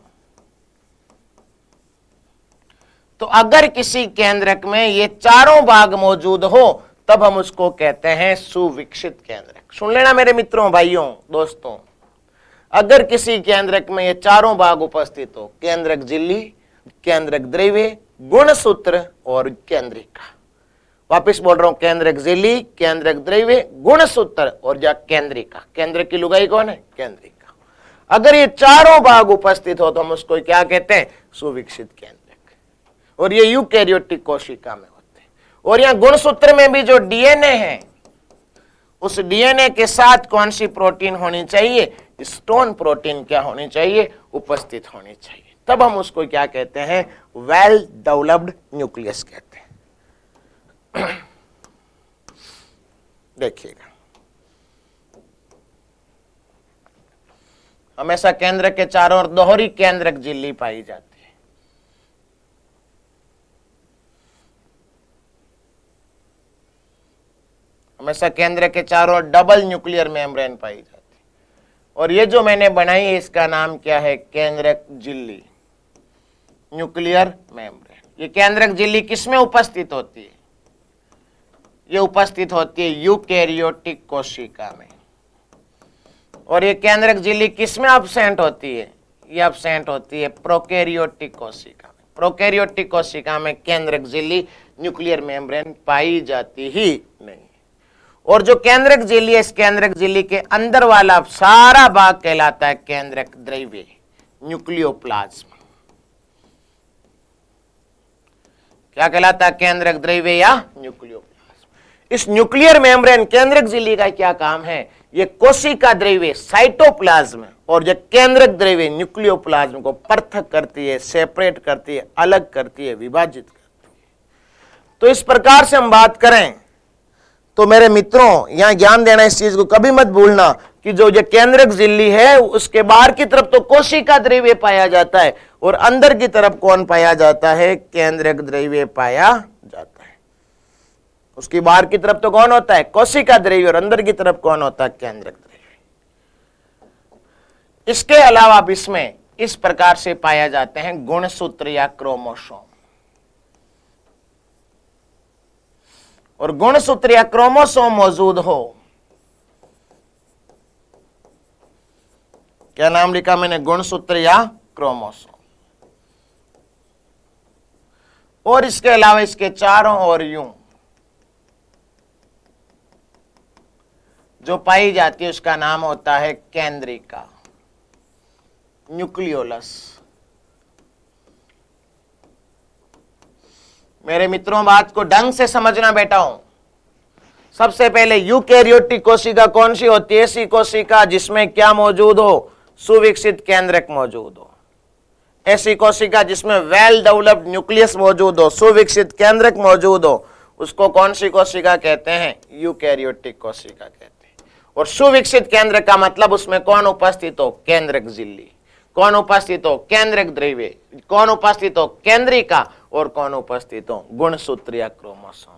तो अगर किसी केंद्रक में ये चारों भाग मौजूद हो तब हम उसको कहते हैं सुविकसित केंद्रक। सुन लेना मेरे मित्रों, भाइयों, दोस्तों, अगर किसी केंद्रक में ये चारों भाग उपस्थित हो, केंद्रक झिल्ली, केंद्रक द्रव्य, गुणसूत्र और केंद्रिका। वापिस बोल रहा हूं, केंद्रक झिल्ली, केंद्रक द्रव्य, गुणसूत्र और या केंद्रिका। केंद्रक की लुगाई कौन है? केंद्रिका। अगर ये चारों भाग उपस्थित हो तो हम उसको क्या कहते हैं? सुविकसित केंद्रक। और ये यूकेरियोटिक कोशिका में होते हैं। और यहाँ गुणसूत्र में भी जो डीएनए है, उस डीएनए के साथ कौन सी प्रोटीन होनी चाहिए? स्टोन प्रोटीन क्या होनी चाहिए? उपस्थित होनी चाहिए। तब हम उसको क्या कहते हैं? वेल डेवलप्ड न्यूक्लियस कहते हैं। देखिएगा, हमेशा केंद्र के चारों ओर दोहरी केंद्रक झिल्ली पाई जाती है। हमेशा केंद्र के चारों ओर डबल न्यूक्लियर मेम्ब्रेन पाई जाती है। और ये जो मैंने बनाई है इसका नाम क्या है? केंद्रक झिल्ली, न्यूक्लियर मेम्ब्रेन। ये केंद्रक झिल्ली किसमें उपस्थित होती है? ये उपस्थित होती है यूकेरियोटिक कोशिका में। और ये केंद्रक झिल्ली किसमें एब्सेंट होती है? ये एब्सेंट होती है प्रोकैरियोटिक कोशिका में। प्रोकैरियोटिक कोशिका में केंद्रक झिल्ली, न्यूक्लियर मेम्ब्रेन पाई जाती ही नहीं। और जो केंद्रक झिल्ली है, इस केंद्रक झिल्ली के अंदर वाला सारा भाग कहलाता है केंद्रक द्रव्य, न्यूक्लियोप्लाज्म। क्या कहलाता है? केंद्रक द्रव्य या न्यूक्लियोप्लाज्म। इस न्यूक्लियर मेम्ब्रेन, केंद्रक झिल्ली का क्या काम है? ये कोशिका द्रव्य साइटोप्लाज्म और जो केंद्रक द्रव्य न्यूक्लियोप्लाज्म को पृथक करती है, सेपरेट करती है, अलग करती है, विभाजित करती है। तो इस प्रकार से हम बात करें तो मेरे मित्रों, यहां ज्ञान देना, इस चीज को कभी मत भूलना कि जो ये केंद्रक झिल्ली है उसके बाहर की तरफ तो कोशिका द्रव्य पाया जाता है और अंदर की तरफ कौन पाया जाता है? केंद्रक द्रव्य पाया जाता है। उसकी बाहर की तरफ तो कौन होता है? कोशिका द्रव्य, और अंदर की तरफ कौन होता है? केंद्रक द्रव्य। इसके अलावा अब इसमें इस प्रकार से पाया जाते हैं गुणसूत्र या क्रोमोसोम। और गुणसूत्र या क्रोमोसोम मौजूद हो, क्या नाम लिखा मैंने? गुणसूत्र या क्रोमोसोम। और इसके अलावा इसके चारों ओर यूं जो पाई जाती है उसका नाम होता है केंद्रिका, न्यूक्लियोलस। मेरे मित्रों, बात को ढंग से समझना बेटाओं। सबसे पहले यूकेरियोटिक कोशिका कौन सी होती है? ऐसी कोशिका जिसमें क्या मौजूद हो? सुविकसित केंद्रक मौजूद हो। ऐसी कोशिका जिसमें वेल डेवलप्ड न्यूक्लियस मौजूद हो, सुविकसित केंद्रक मौजूद हो, उसको कौन सी कोशिका कहते हैं? यूकैरियोटिक कोशिका कहते हैं। और सुविकसित केंद्र का मतलब उसमें कौन उपस्थित हो? केंद्रक झिल्ली। कौन उपस्थित हो? केंद्रक द्रव्य। कौन उपस्थित हो? केंद्रिका। और कौन उपस्थित हो? गुणसूत्र या क्रोमोसोम।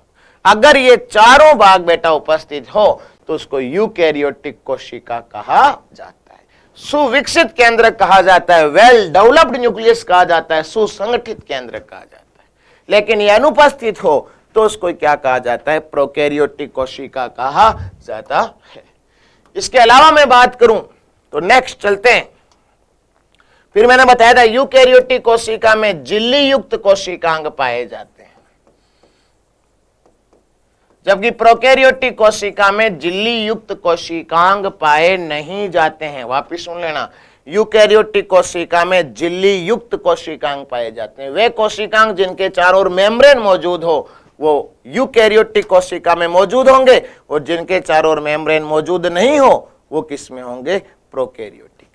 अगर ये चारों भाग बेटा उपस्थित हो तो उसको यूकैरियोटिक कोशिका कहा जाता है। सुविकसित केंद्र कहा जाता है, वेल डेवलप्ड न्यूक्लियस कहा जाता है, सुसंगठित केंद्र कहा जाता है। लेकिन ये अनुपस्थित हो तो उसको क्या कहा जाता है? प्रोकैरियोटिक कोशिका कहा जाता है। इसके अलावा मैं बात करूं तो नेक्स्ट चलते हैं। फिर मैंने बताया था यूकैरियोटिक कोशिका में झिल्ली युक्त कोशिकांग पाए जाते हैं, जबकि प्रोकैरियोटिक कोशिका में झिल्ली युक्त कोशिकांग पाए नहीं जाते हैं। वापिस सुन लेना, यूकैरियोटिक कोशिका में झिल्ली युक्त कोशिकांग पाए जाते हैं। वे कोशिकांग जिनके चारों ओर मेम्ब्रेन मौजूद हो वो यूकैरियोटिक कोशिका में मौजूद होंगे, और जिनके चारों ओर मेम्ब्रेन मौजूद नहीं हो वो किस में होंगे? प्रोकैरियोटिक।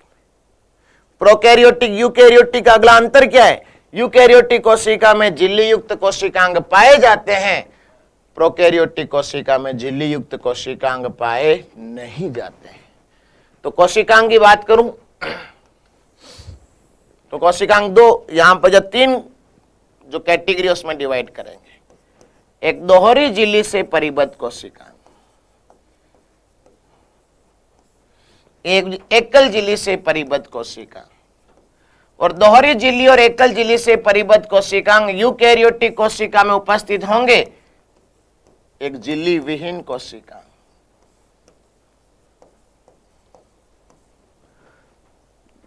प्रोकैरियोटिक यूकैरियोटिक का अगला अंतर क्या है? यूकैरियोटिक कोशिका में झिल्ली युक्त कोशिकांग पाए जाते हैं, प्रोकैरियोटिक कोशिका में झिल्ली युक्त कोशिकांग पाए नहीं जाते हैं। तो कोशिकांग की बात करूं तो कोशिकांग दो, यहां पर जब तीन जो कैटेगरी उसमें डिवाइड करेंगे। एक दोहरी झिल्ली से परिबद्ध कोशिकांग, एक एकल झिल्ली से परिबद्ध कोशिकांग। और दोहरी झिल्ली और एकल झिल्ली से परिबद्ध कोशिकांग यूकैरियोटिक कोशिका में उपस्थित होंगे, एक झिल्ली विहीन कोशिका।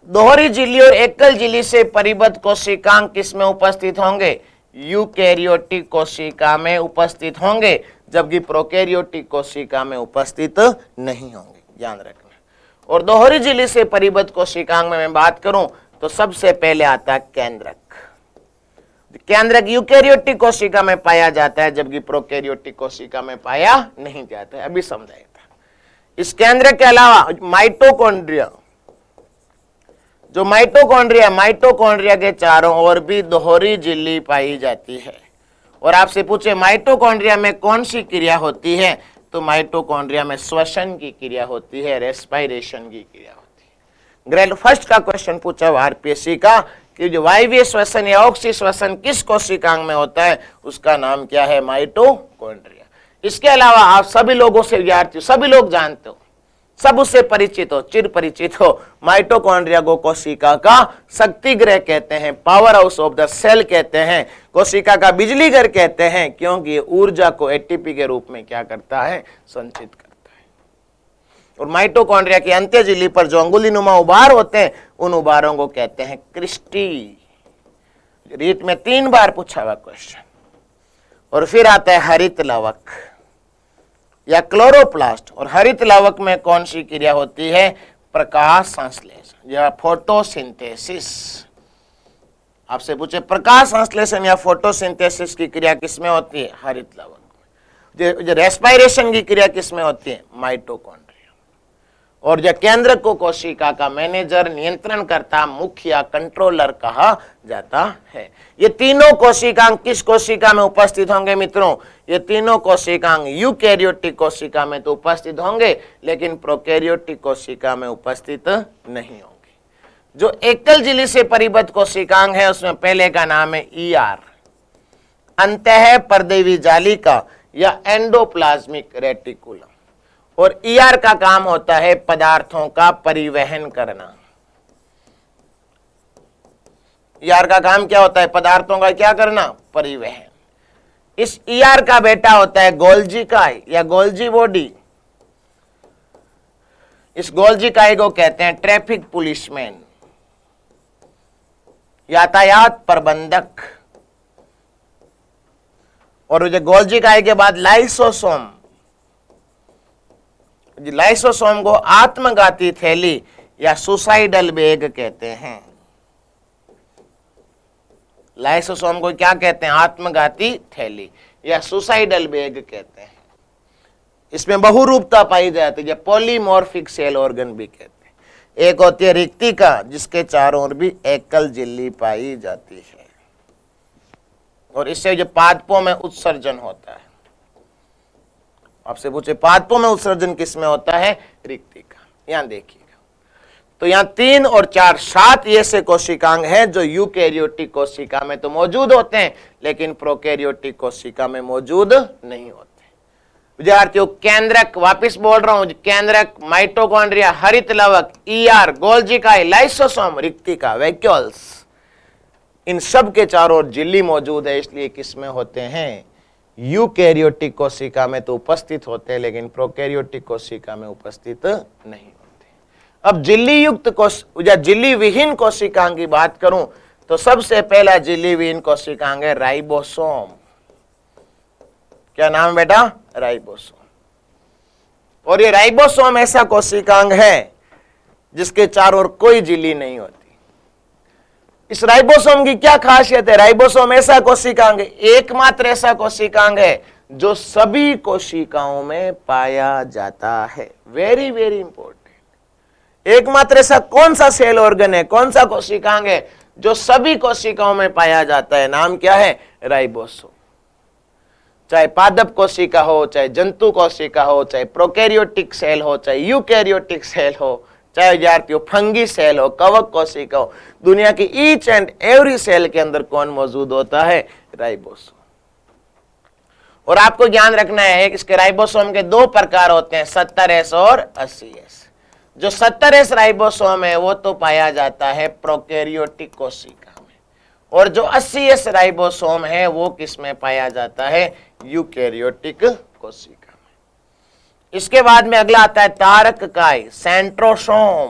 दोहरी झिल्ली और एकल झिल्ली से परिबद्ध कोशिकांग किसमें उपस्थित होंगे? यूकैरियोटिक कोशिका में उपस्थित होंगे, जबकि प्रोकैरियोटिक कोशिका में उपस्थित नहीं होंगे, ध्यान रखना। और दोहरी झिल्ली से परिबद्ध कोशिकांग में मैं बात करूं तो सबसे पहले आता है केंद्रक। केंद्रक यूकैरियोटिक कोशिका में पाया जाता है, जबकि प्रोकैरियोटिक कोशिका में पाया नहीं जाता है, अभी समझाया था। इस केंद्रक के अलावा माइटोकॉन्ड्रिया, जो माइटोकॉन्ड्रिया के चारों ओर भी दोहरी झिल्ली पाई जाती है। और आपसे पूछे माइटोकॉन्ड्रिया में कौन सी क्रिया होती है, तो माइटोकॉन्ड्रिया में श्वसन की क्रिया होती है, रेस्पिरेशन की क्रिया होती है। ग्रेड फर्स्ट का क्वेश्चन पूछा आरपीएससी का कि जो वायवीय श्वसन या ऑक्सी श्वसन किस कोशिकांग में होता है, उसका नाम क्या है? माइटोकॉन्ड्रिया। इसके अलावा आप सभी लोगों से विद्यार्थी सभी लोग जानते हो, सब उससे परिचित हो, चिर परिचित हो, माइटोकॉन्ड्रिया को कोशिका का शक्ति गृह कहते हैं, power house of the cell कहते हैं, कोशिका का बिजली घर कहते हैं, क्योंकि ये ऊर्जा को एटीपी के रूप में क्या करता है? संचित करता है। और माइटोकॉन्ड्रिया की अंत्य झिल्ली पर जो अंगुलीनुमा उभार होते हैं, उन उभारों को कहते हैं क्रिस्टी। रीट में 3 बार पूछा हुआ क्वेश्चन। और फिर आता है हरित लवक या क्लोरोप्लास्ट। और हरित लवक में कौन सी क्रिया होती है? प्रकाश संश्लेषण या फोटोसिंथेसिस। आपसे पूछे प्रकाश संश्लेषण या फोटोसिंथेसिस की क्रिया किसमें होती है? हरित लवक। जो रेस्पिरेशन की क्रिया किसमें होती है? माइटोकॉन्ड्रिया। और जो केंद्रक को कोशिका का मैनेजर, नियंत्रण करता, मुखिया, कंट्रोलर कहा जाता है। ये तीनों कोशिकांग किस कोशिका में उपस्थित होंगे मित्रों? ये तीनों कोशिकांग यूकैरियोटिक कोशिका में तो उपस्थित होंगे, लेकिन प्रोकैरियोटिक कोशिका में उपस्थित नहीं होंगे। जो एकल झिल्ली से परिबद्ध कोशिकांग है उसमें पहले का नाम है ईआर, अंतः परदेवी जालिका या एंडोप्लाज्मिक रेटिकुलम। और ईआर का काम होता है पदार्थों का परिवहन करना। ईआर का काम क्या होता है? पदार्थों का क्या करना? परिवहन। इस ईआर का बेटा होता है गोल्जी काई या गोल्जी बॉडी। इस गोल्जी काई को कहते हैं ट्रैफिक पुलिसमैन, यातायात प्रबंधक। और जो गोल्जी काई के बाद लाइसोसोम, लाइसोसोम को आत्मघाती थैली या सुसाइडल बैग कहते हैं। लाइसोसोम को क्या कहते हैं? आत्मघाती थैली या सुसाइडल बैग कहते हैं। इसमें बहुरूपता पाई जाती है, पॉलीमॉर्फिक सेल ऑर्गन भी कहते हैं। एक होती है रिक्तिका, जिसके चारों ओर भी एकल झिल्ली पाई जाती है, और इससे जो पादपों में उत्सर्जन होता है। आपसे पूछे पादपों में उत्सर्जन किस में होता है? रिक्तिका। यहां देखिएगा, तो यहां 3 और 4 7 ऐसे कोशिकांग हैं जो यूकैरियोटिक कोशिका में तो मौजूद होते हैं, लेकिन प्रोकैरियोटिक कोशिका में मौजूद नहीं होते। विद्यार्थियों, केंद्रक, वापिस बोल रहा हूं, केंद्रक, माइटोकॉन्ड्रिया, हरित लवक, ईआर, गोल्जी इकाई, लाइसोसोम, रिक्तिका, वैक्यूल्स, इन सब के चारों ओर झिल्ली मौजूद है। इसलिए किसमें होते हैं? यूकैरियोटिक कोशिका में तो उपस्थित होते हैं, लेकिन प्रोकैरियोटिक कोशिका में उपस्थित नहीं होते। अब झिल्ली युक्त या झिल्ली विहीन कोशिकांग की बात करूं तो सबसे पहला झिल्ली विहीन कोशिकांग है राइबोसोम। क्या नाम है बेटा? राइबोसोम। और ये राइबोसोम ऐसा कोशिकांग है जिसके चारों ओर कोई झिल्ली नहीं होती। इस राइबोसोम की क्या खासियत है? राइबोसोम ऐसा कोशिकांग है, एकमात्र ऐसा कोशिकांग है जो सभी कोशिकाओं में पाया जाता है। Very very important. एकमात्र ऐसा कौन सा सेल ऑर्गन है, कौन सा कोशिकांग है जो सभी कोशिकाओं में पाया जाता है? नाम क्या है? राइबोसोम। चाहे पादप कोशिका हो, चाहे जंतु कोशिका हो, चाहे प्रोकैरियोटिक सेल हो, चाहे यूकैरियोटिक सेल हो, चाहे विद्यार्थियों फंगी सेल हो, कवक कोशिका हो, दुनिया की ईच एंड एवरी सेल के अंदर कौन मौजूद होता है? राइबोसोम। और आपको ध्यान रखना है कि इसके राइबोसोम के 2 प्रकार होते हैं, 70S और 80S। जो 70S राइबोसोम है वो तो पाया जाता है प्रोकैरियोटिक कोशिका में, और जो 80S राइबोसोम है वो किस में पाया जाता है? यूकैरियोटिक कोशिका में। इसके बाद में अगला आता है तारककाय, सेंट्रोसोम।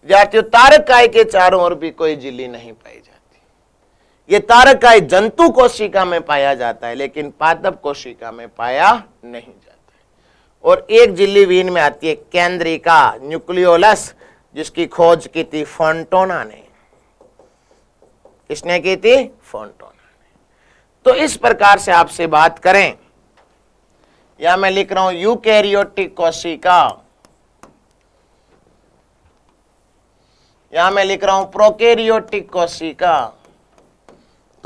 विद्यार्थियों, तारककाय के चारों ओर भी कोई झिल्ली नहीं पाई जाती। ये तारककाय जंतु कोशिका में पाया जाता है, लेकिन पादप कोशिका में पाया नहीं जाता है। और एक झिल्ली विहीन में आती है केंद्रिका, न्यूक्लियोलस, जिसकी खोज की थी फोंटोना ने। किसने की थी? फोंटोना ने। तो इस प्रकार से आपसे बात करें, या मैं लिख रहा हूं यूकैरियोटिक कोशिका, या मैं लिख रहा हूं प्रोकैरियोटिक कोशिका,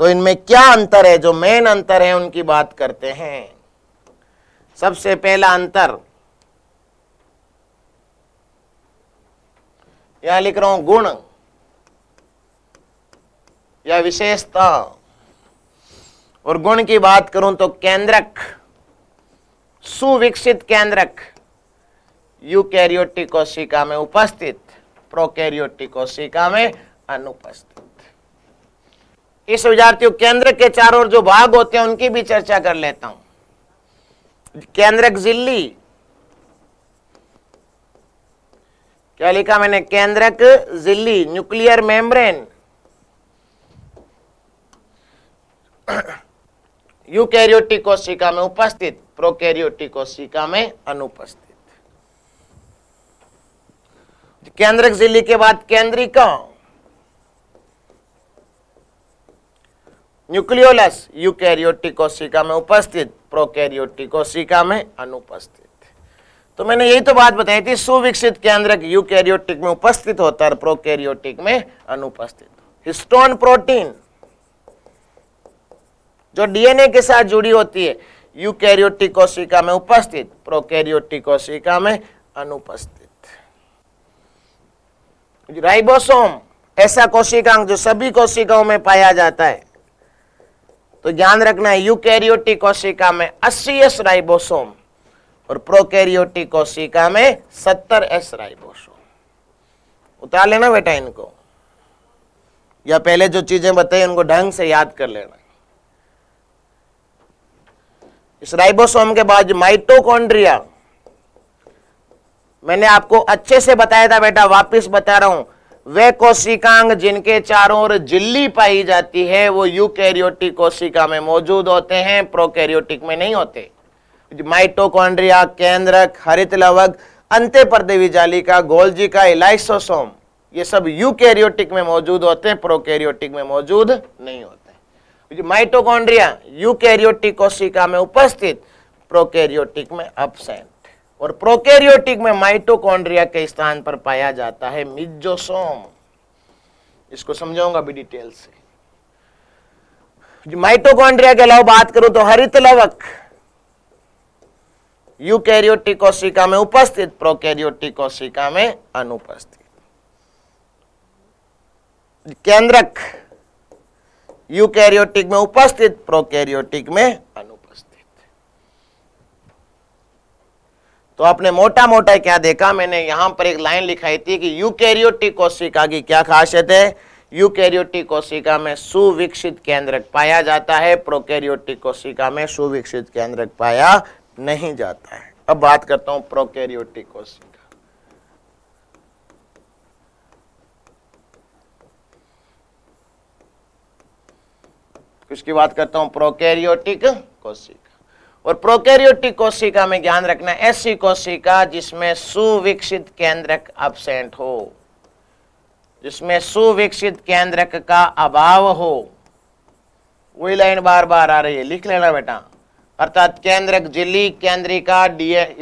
तो इनमें क्या अंतर है? जो मेन अंतर है उनकी बात करते हैं। सबसे पहला अंतर, यहां लिख रहा हूं गुण या विशेषता, और गुण की बात करूं तो केंद्रक, सुविकसित केंद्रक यूकैरियोटिक कोशिका में उपस्थित, प्रोकैरियोटिक कोशिका में अनुपस्थित। इस विद्यार्थियों केंद्रक के चारों ओर जो भाग होते हैं उनकी भी चर्चा कर लेता हूं। केंद्रक झिल्ली, क्या लिखा मैंने? केंद्रक झिल्ली, न्यूक्लियर मेम्ब्रेन, यूकैरियोटिक कोशिका में उपस्थित, प्रोकैरियोटिक कोशिका में अनुपस्थित। केंद्रक झिल्ली के बाद केंद्रिका, न्यूक्लियोलस, यूकैरियोटिक कोशिका में उपस्थित, प्रोकैरियोटिक कोशिका में अनुपस्थित। तो मैंने यही तो बात बताई थी, सुविकसित केंद्रक यूकैरियोटिक में उपस्थित होता है, प्रोकैरियोटिक में अनुपस्थित। हिस्टोन प्रोटीन जो डीएनए के साथ जुड़ी होती है, यूकैरियोटिक कोशिका में उपस्थित, प्रोकैरियोटिक कोशिका में अनुपस्थित। राइबोसोम ऐसा कोशिकांग जो सभी कोशिकाओं में पाया जाता है, तो ध्यान रखना है यूकैरियोटिक कोशिका में 80S राइबोसोम और प्रोकैरियोटिक कोशिका में 70S राइबोसोम। उतार लेना बेटा इनको, या पहले जो चीजें बताई उनको ढंग से याद कर लेना। इस राइबोसोम के बाद माइटोकॉन्ड्रिया, मैंने आपको अच्छे से बताया था बेटा, वापस बता रहा हूं, वे कोशिकांग जिनके चारों ओर झिल्ली पाई जाती है वो यूकैरियोटिक कोशिका में मौजूद होते हैं, प्रोकैरियोटिक में नहीं होते। माइटोकॉन्ड्रिया, केंद्रक, हरित लवक, अंत्यपर्देवी जालिका, गोल्जी इकाई, लाइसोसोम, ये सब यूकैरियोटिक में मौजूद होते हैं, प्रोकैरियोटिक में मौजूद नहीं होते। माइटोकॉन्ड्रिया यूकैरियोटिक कोशिका में उपस्थित, प्रोकैरियोटिक में एब्सेंट। और प्रोकैरियोटिक में माइटोकॉन्ड्रिया के स्थान पर पाया जाता है मिजोसोम। इसको समझाऊंगा भी डिटेल से। माइटोकॉन्ड्रिया के अलावा बात करूं तो हरित लवक यूकैरियोटिक कोशिका में उपस्थित, प्रोकैरियोटिक कोशिका में अनुपस्थित। केंद्रक यूकैरियोटिक में उपस्थित, प्रोकैरियोटिक में अनुपस्थित। तो आपने मोटा मोटा क्या देखा, मैंने यहां पर एक लाइन लिखाई थी कि यूकैरियोटिक कोशिका की क्या खासियत है। यूकैरियोटिक कोशिका में सुविकसित केंद्रक पाया जाता है, प्रोकैरियोटिक कोशिका में सुविकसित केंद्रक पाया नहीं जाता है। अब बात करता हूं प्रोकैरियोटिक कोशिका। किसकी बात करता हूं, प्रोकैरियोटिक कोशिका। और प्रोकैरियोटिक कोशिका में ध्यान रखना, ऐसी कोशिका जिसमें सुविकसित केंद्रक अब्सेंट हो, जिसमें सुविकसित केंद्रक का अभाव हो। वही लाइन बार बार आ रही है, लिख लेना बेटा। अर्थात केंद्रक झिल्ली, केंद्रिका,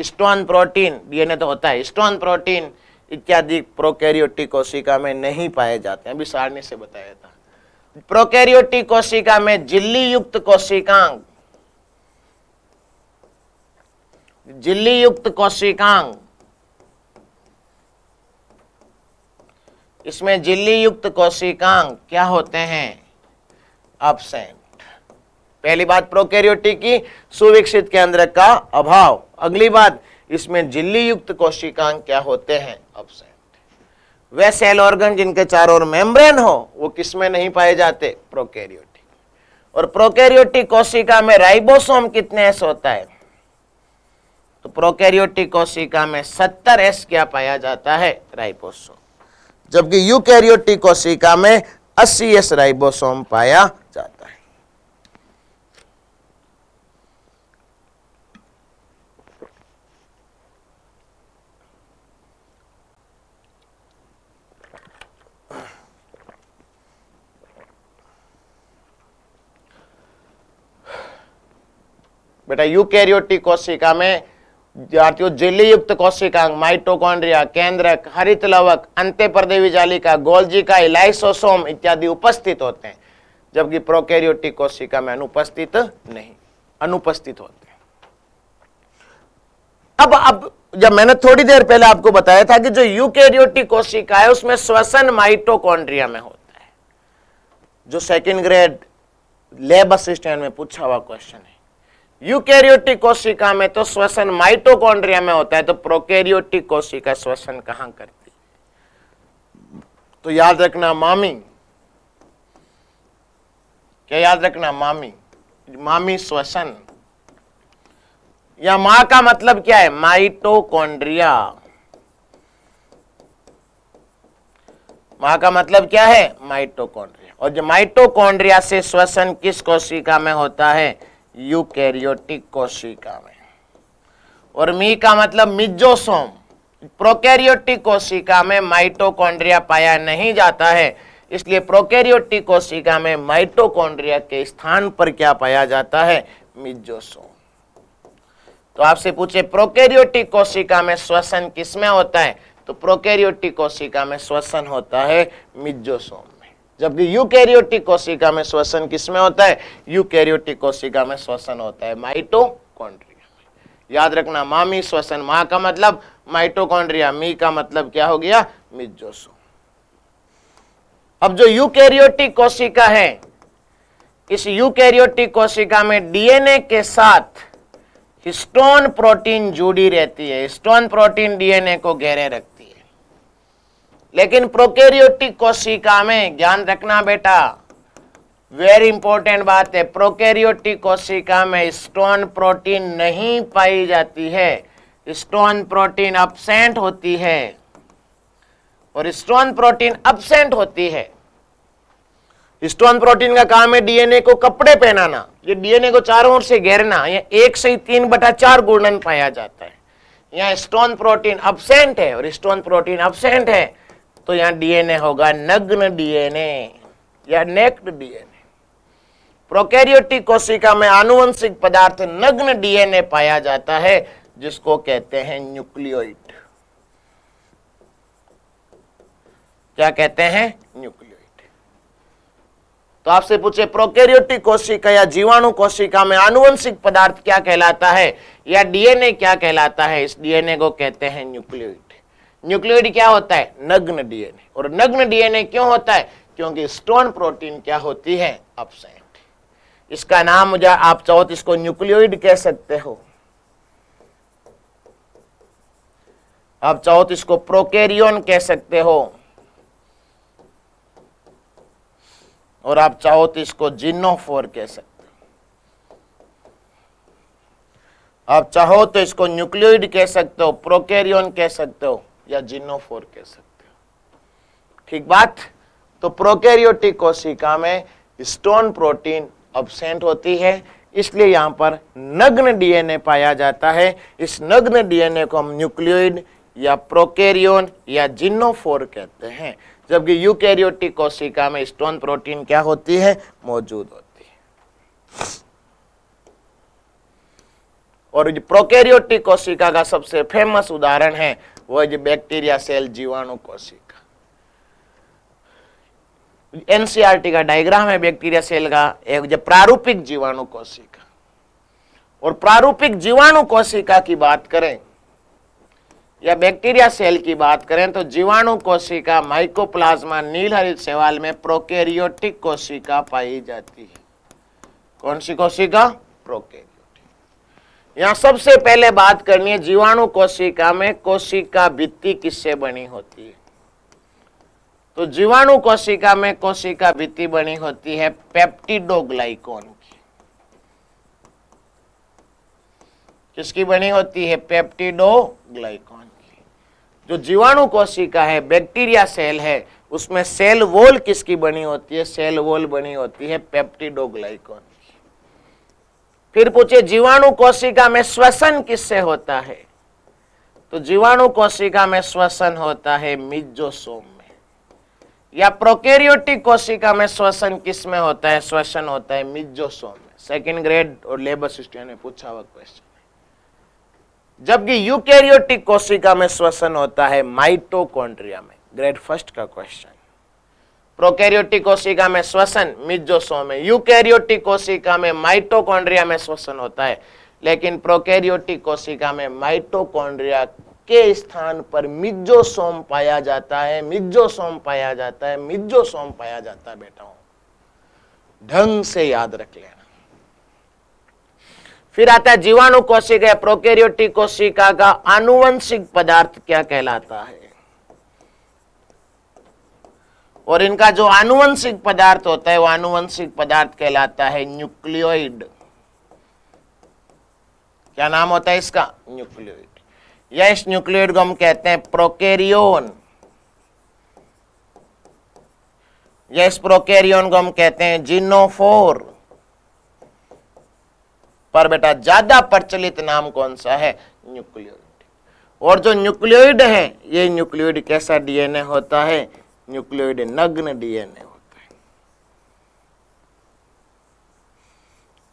स्टोन प्रोटीन, डीएनए तो होता है, स्टोन प्रोटीन इत्यादि प्रोकैरियोटिक कोशिका में नहीं पाए जाते हैं। अभी सारणी से बताया था। प्रोकैरियोटिक कोशिका में झिल्ली युक्त कोशिकांग, झिल्ली युक्त कोशिकांग, इसमें झिल्ली युक्त कोशिकांग क्या होते हैं, अब्सेंट। पहली बात प्रोकैरियोटिक की सुविकसित केंद्रक का अभाव। अगली बात, इसमें झिल्ली युक्त कोशिकांग क्या होते हैं, अब्सेंट। वे सेल ऑर्गन जिनके चारों ओर मेम्ब्रेन हो वो किसमें नहीं पाए जाते, प्रोकैरियोटिक। और प्रोकैरियोटिक कोशिका में राइबोसोम कितने एस होता है, तो प्रोकैरियोटिक कोशिका में 70 एस क्या पाया जाता है, राइबोसोम। जबकि यूकैरियोटिक कोशिका में 80 एस राइबोसोम पाया जाता है। बेटा यूकैरियोटिक कोशिका में झिल्ली युक्त कोशिकांग, माइटोकॉन्ड्रिया, केंद्रक, हरित लवक, अंत्यपर्देवी जालिका, गोल्जिका, लाइसोसोम इत्यादि उपस्थित होते हैं, जबकि प्रोकैरियोटिक कोशिका में अनुपस्थित होते हैं। अब जब मैंने थोड़ी देर पहले आपको बताया था कि जो यूकैरियोटिक कोशिका है उसमें श्वसन माइटोकॉन्ड्रिया में होता है, जो सेकंड ग्रेड लैब असिस्टेंट में पूछा हुआ क्वेश्चन है। यूकैरियोटिक कोशिका में तो श्वसन माइटोकॉन्ड्रिया में होता है, तो प्रोकैरियोटिक कोशिका श्वसन कहां करती है, तो याद रखना मामी, क्या याद रखना, मामी श्वसन। या मां का मतलब क्या है, माइटोकॉन्ड्रिया। मां का मतलब क्या है, माइटोकॉन्ड्रिया। और जो माइटोकॉन्ड्रिया से श्वसन किस कोशिका में होता है, यूकैरियोटिक कोशिका में। और मी का मतलब मिजोसोम। प्रोकैरियोटिक कोशिका में माइटोकॉन्ड्रिया पाया नहीं जाता है, इसलिए प्रोकैरियोटिक कोशिका में माइटोकॉन्ड्रिया के स्थान पर क्या पाया जाता है, मिजोसोम। तो आपसे पूछे प्रोकैरियोटिक कोशिका में श्वसन किसमें होता है, तो प्रोकैरियोटिक कोशिका में श्वसन होता है मिजोसोम। जबकि यूकैरियोटिक कोशिका में श्वसन किसमें होता है, यूकैरियोटिक कोशिका में श्वसन होता है माइटोकॉन्ड्रिया में। याद रखना, मामी श्वसन, मां का मतलब माइटोकॉन्ड्रिया, मी का मतलब क्या हो गया, मिजोसोम। अब जो यूकैरियोटिक कोशिका है, इस यूकैरियोटिक कोशिका में डीएनए के साथ हिस्टोन प्रोटीन जुड़ी रहती है। हिस्टोन प्रोटीन डीएनए को घेरे रखती है। लेकिन प्रोकैरियोटिक कोशिका में ध्यान रखना बेटा, वेरी इंपॉर्टेंट बात है, प्रोकैरियोटिक कोशिका में हिस्टोन प्रोटीन नहीं पाई जाती है, हिस्टोन प्रोटीन अब्सेंट होती है। और हिस्टोन प्रोटीन अब्सेंट होती है, हिस्टोन प्रोटीन का काम है डीएनए को कपड़े पहनाना, ये डीएनए को चारों ओर से घेरना। ये 1 से 3/4 गुणन पाया जाता है। यहाँ हिस्टोन प्रोटीन अब्सेंट है और हिस्टोन प्रोटीन अब्सेंट है, तो यहाँ डीएनए होगा नग्न डीएनए या नेक्ड डीएनए। प्रोकैरियोटिक कोशिका में आनुवंशिक पदार्थ नग्न डीएनए पाया जाता है, जिसको कहते हैं न्यूक्लियोइड। क्या कहते हैं? न्यूक्लियोइड। तो आपसे पूछे प्रोकैरियोटिक कोशिका या जीवाणु कोशिका में आनुवंशिक पदार्थ क्या कहलाता है या डीएनए क्या कहलाता है? इस डीएनए को कहते हैं न्यूक्लियोइड। न्यूक्लियोइड क्या होता है? नग्न डीएनए। और नग्न डीएनए क्यों होता है? क्योंकि स्टोन प्रोटीन क्या होती है? एब्सेंट। इसका नाम मुझे आप चाहो तो इसको न्यूक्लियोइड कह सकते हो, आप चाहो तो इसको प्रोकैरियोन कह सकते हो, और आप चाहो तो इसको जिनोफोर कह सकते हो। आप चाहो तो इसको न्यूक्लियोइड कह सकते हो, प्रोकैरियोन कह सकते हो या जिनोफोर कह सकते हो। ठीक बात। तो प्रोकैरियोटिक कोशिका में स्टोन प्रोटीन एब्सेंट होती है, इसलिए यहां पर नग्न डीएनए पाया जाता है। इस नग्न डीएनए को हम न्यूक्लियोइड या प्रोकैरियोन या जिनोफोर कहते हैं। जबकि यूकैरियोटिक कोशिका में स्टोन प्रोटीन क्या होती है? मौजूद होती है। और जो प्रोकैरियोटिक कोशिका का सबसे फेमस उदाहरण है वो जो बैक्टीरिया सेल जीवाणु कोशिका। एनसीईआरटी का डायग्राम है बैक्टीरिया सेल का, एक जो प्रारूपिक जीवाणु कोशिका। और प्रारूपिक जीवाणु कोशिका की बात करें या बैक्टीरिया सेल की बात करें तो जीवाणु कोशिका माइकोप्लाज्मा नीलहरित शैवाल में प्रोकैरियोटिक कोशिका पाई जाती है। कौन सी कोशिका? प्रोकैरियोटिक। यहां सबसे पहले बात करनी है जीवाणु कोशिका में कोशिका भित्ति किससे बनी होती है? तो जीवाणु कोशिका में कोशिका भित्ति बनी होती है पेप्टिडोग्लाइकॉन की। किसकी बनी होती है? पेप्टिडोग्लाइकॉन की। जो जीवाणु कोशिका है, बैक्टीरिया सेल है, उसमें सेल वॉल किसकी बनी होती है? सेल वॉल बनी होती है पेप्टिडोग्लाइकॉन की। फिर पूछे जीवाणु कोशिका में श्वसन किससे होता है? तो जीवाणु कोशिका में श्वसन होता है मिजोसोम में। या प्रोकैरियोटिक कोशिका में श्वसन किस में होता है? श्वसन होता है मिजोसोम में। सेकंड ग्रेड और लेबर सिस्टम में पूछा हुआ क्वेश्चन है। जबकि यूकैरियोटिक कोशिका में श्वसन होता है माइटोकॉन्ड्रिया में। ग्रेड फर्स्ट का क्वेश्चन। प्रोकैरियोटिक कोशिका में श्वसन मिजोसोम में, यूकैरियोटिक कोशिका में माइटोकॉन्ड्रिया में श्वसन होता है। लेकिन प्रोकैरियोटिक कोशिका में माइटोकॉन्ड्रिया के स्थान पर मिजोसोम पाया जाता है, मिजोसोम पाया जाता है, मिजोसोम पाया जाता है। बेटाओं ढंग से याद रख लेना। फिर आता है जीवाणु कोशिका, प्रोकैरियोटिक कोशिका का आनुवंशिक पदार्थ क्या कहलाता है? और इनका जो आनुवंशिक पदार्थ होता है वो आनुवंशिक पदार्थ कहलाता है न्यूक्लियोइड। क्या नाम होता है इसका? न्यूक्लियोइड। या इस न्यूक्लियोइड को हम कहते हैं प्रोकैरियोन, या इस प्रोकैरियोन को हम कहते हैं जिनोफोर। पर बेटा ज्यादा प्रचलित नाम कौन सा है? न्यूक्लियोइड। और जो न्यूक्लियोइड है, ये न्यूक्लियोइड कैसा डीएनए होता है? न्यूक्लियोइड नग्न डीएनए होता है।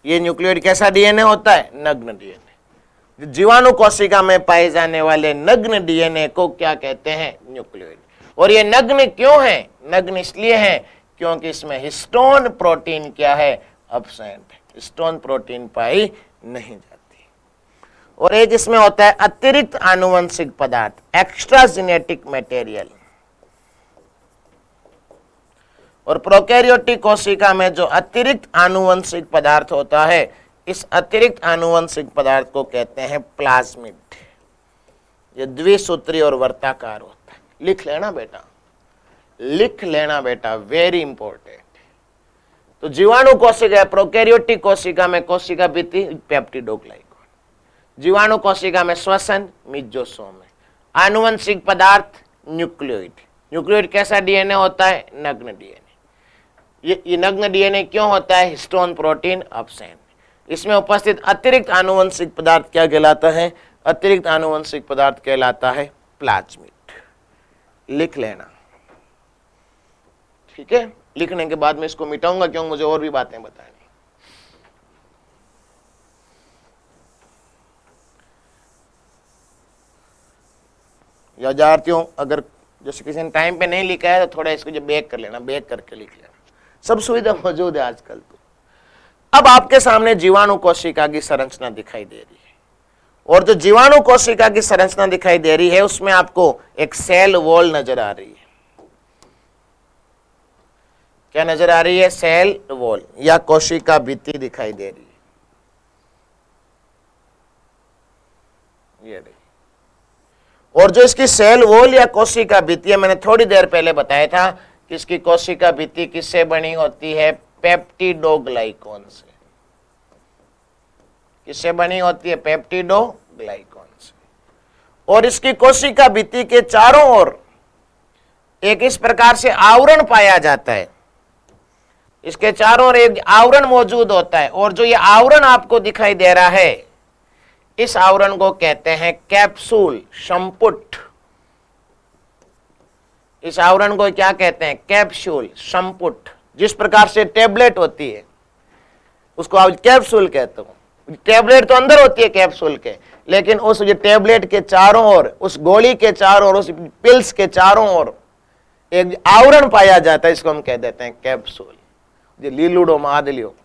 ये न्यूक्लियोइड कैसा डीएनए होता है? नग्न डीएनए। जीवाणु कोशिका में पाए जाने वाले नग्न डीएनए को क्या कहते हैं? न्यूक्लियोइड। और ये नग्न क्यों है? नग्न इसलिए है क्योंकि इसमें हिस्टोन प्रोटीन क्या है? एब्सेंट है। हिस्टोन प्रोटीन पाई नहीं जाती। और एक इसमें होता है अतिरिक्त आनुवंशिक पदार्थ, एक्स्ट्रा जेनेटिक मटेरियल। और प्रोकैरियोटिक कोशिका में जो अतिरिक्त आनुवंशिक पदार्थ होता है, इस अतिरिक्त आनुवंशिक पदार्थ को कहते हैं प्लाज्मिड। ये द्विसूत्री और वर्ताकार होता है। लिख लेना बेटा, लिख लेना बेटा, वेरी इंपॉर्टेंट। तो जीवाणु कोशिका, प्रोकैरियोटिक कोशिका में कोशिका भित्ति पेप्टिडोग्लाइकॉन, जीवाणु कोशिका में श्वसन मिजोसोम में, आनुवंशिक पदार्थ न्यूक्लियोइड। न्यूक्लियोइड कैसा डीएनए होता है? नग्न डीएनए। ये नग्न डीएनए क्यों होता है? Histone protein absent. इसमें उपस्थित अतिरिक्त आनुवंशिक पदार्थ क्या कहलाता है? अतिरिक्त आनुवंशिक पदार्थ कहलाता है प्लाज्मिड। लिख लेना, ठीक है? लिखने के बाद मैं इसको मिटाऊंगा क्योंकि मुझे और भी बातें बतानी। या विद्यार्थियों अगर जैसे किसी ने टाइम पे नहीं लिखा है तो थोड़ा इसको जो बैक कर लेना, बैक करके लिख लेना, सब सुविधा मौजूद है आजकल। तो अब आपके सामने जीवाणु कोशिका की संरचना दिखाई दे रही है, और जो जीवाणु कोशिका की संरचना दिखाई दे रही है उसमें आपको एक सेल वॉल नजर आ रही है। क्या नजर आ रही है? सेल वॉल या कोशिका भित्ति दिखाई दे रही है, ये रही। और जो इसकी सेल वॉल या कोशिका भित्ति है, मैंने थोड़ी देर पहले बताया था कि इसकी कोशिका भित्ति किससे बनी होती है? पेप्टिडोग्लाइकॉन से। किससे बनी होती है? पेप्टिडोग्लाइकॉन से। और इसकी कोशिका भित्ति के चारों ओर एक इस प्रकार से आवरण पाया जाता है, इसके चारों ओर एक आवरण मौजूद होता है, और जो ये आवरण आपको दिखाई दे रहा है इस आवरण को कहते हैं कैप्सूल, संपुट। इस आवरण को क्या कहते हैं? कैप्सूल, संपुट। जिस प्रकार से टेबलेट होती है उसको आप कैप्सूल कहते हो। टेबलेट तो अंदर होती है कैप्सूल के, लेकिन उस जो टेबलेट के चारों ओर, उस गोली के चारों ओर, उस पिल्स के चारों ओर एक आवरण पाया जाता है, इसको हम कह देते हैं कैप्सूल। जो लीलूडो मादलियो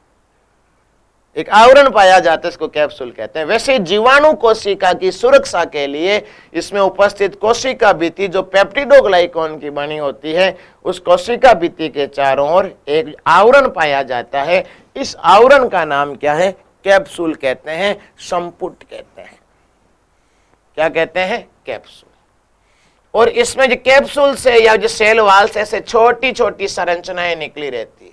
एक आवरण पाया जाता है, इसको कैप्सूल कहते हैं। वैसे जीवाणु कोशिका की सुरक्षा के लिए इसमें उपस्थित कोशिका भित्ति जो पेप्टिडोग्लाइकॉन की बनी होती है, उस कोशिका भित्ति के चारों ओर एक आवरण पाया जाता है। इस आवरण का नाम क्या है? कैप्सूल कहते हैं, संपुट कहते हैं। क्या कहते हैं? कैप्सूल। और इसमें जो कैप्सूल से या जो सेल वाल से ऐसे छोटी छोटी संरचनाएं निकली रहती है।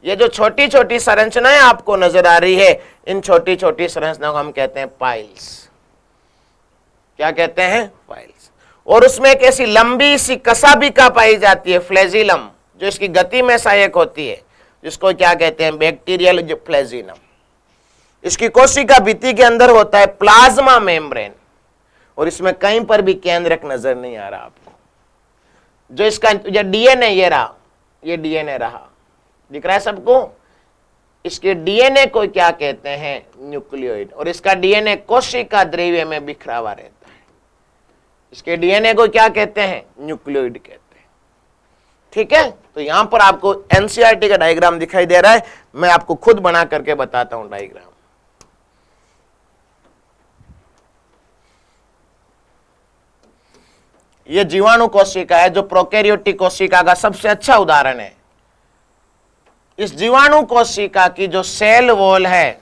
ये जो छोटी छोटी संरचनाएं आपको नजर आ रही है, इन छोटी छोटी संरचनाओं को हम कहते हैं पाइल्स। क्या कहते हैं? पाइल्स। और उसमें एक ऐसी लंबी सी कसाबिका पाई जाती है, फ्लैजिलम, जो इसकी गति में सहायक होती है, जिसको क्या कहते हैं? Bacterial flagellum. इसकी कोशिका भित्ति के अंदर होता है प्लाज्मा मेम्ब्रेन, और इसमें कहीं पर भी केंद्रक नजर नहीं आ रहा आपको। जो इसका जो डीएनए ये रहा, ये डीएनए रहा, दिख रहा है सबको? इसके डीएनए को क्या कहते हैं? न्यूक्लियोइड। और इसका डीएनए कोशिका द्रव्य में बिखरा हुआ रहता है। इसके डीएनए को क्या कहते हैं? न्यूक्लियोइड कहते हैं। ठीक है, तो यहां पर आपको एनसीईआरटी का डायग्राम दिखाई दे रहा है, मैं आपको खुद बना करके बताता हूं डायग्राम। यह जीवाणु कोशिका है जो प्रोकैरियोटिक कोशिका का सबसे अच्छा उदाहरण है। इस जीवाणु कोशिका की जो सेल वॉल है,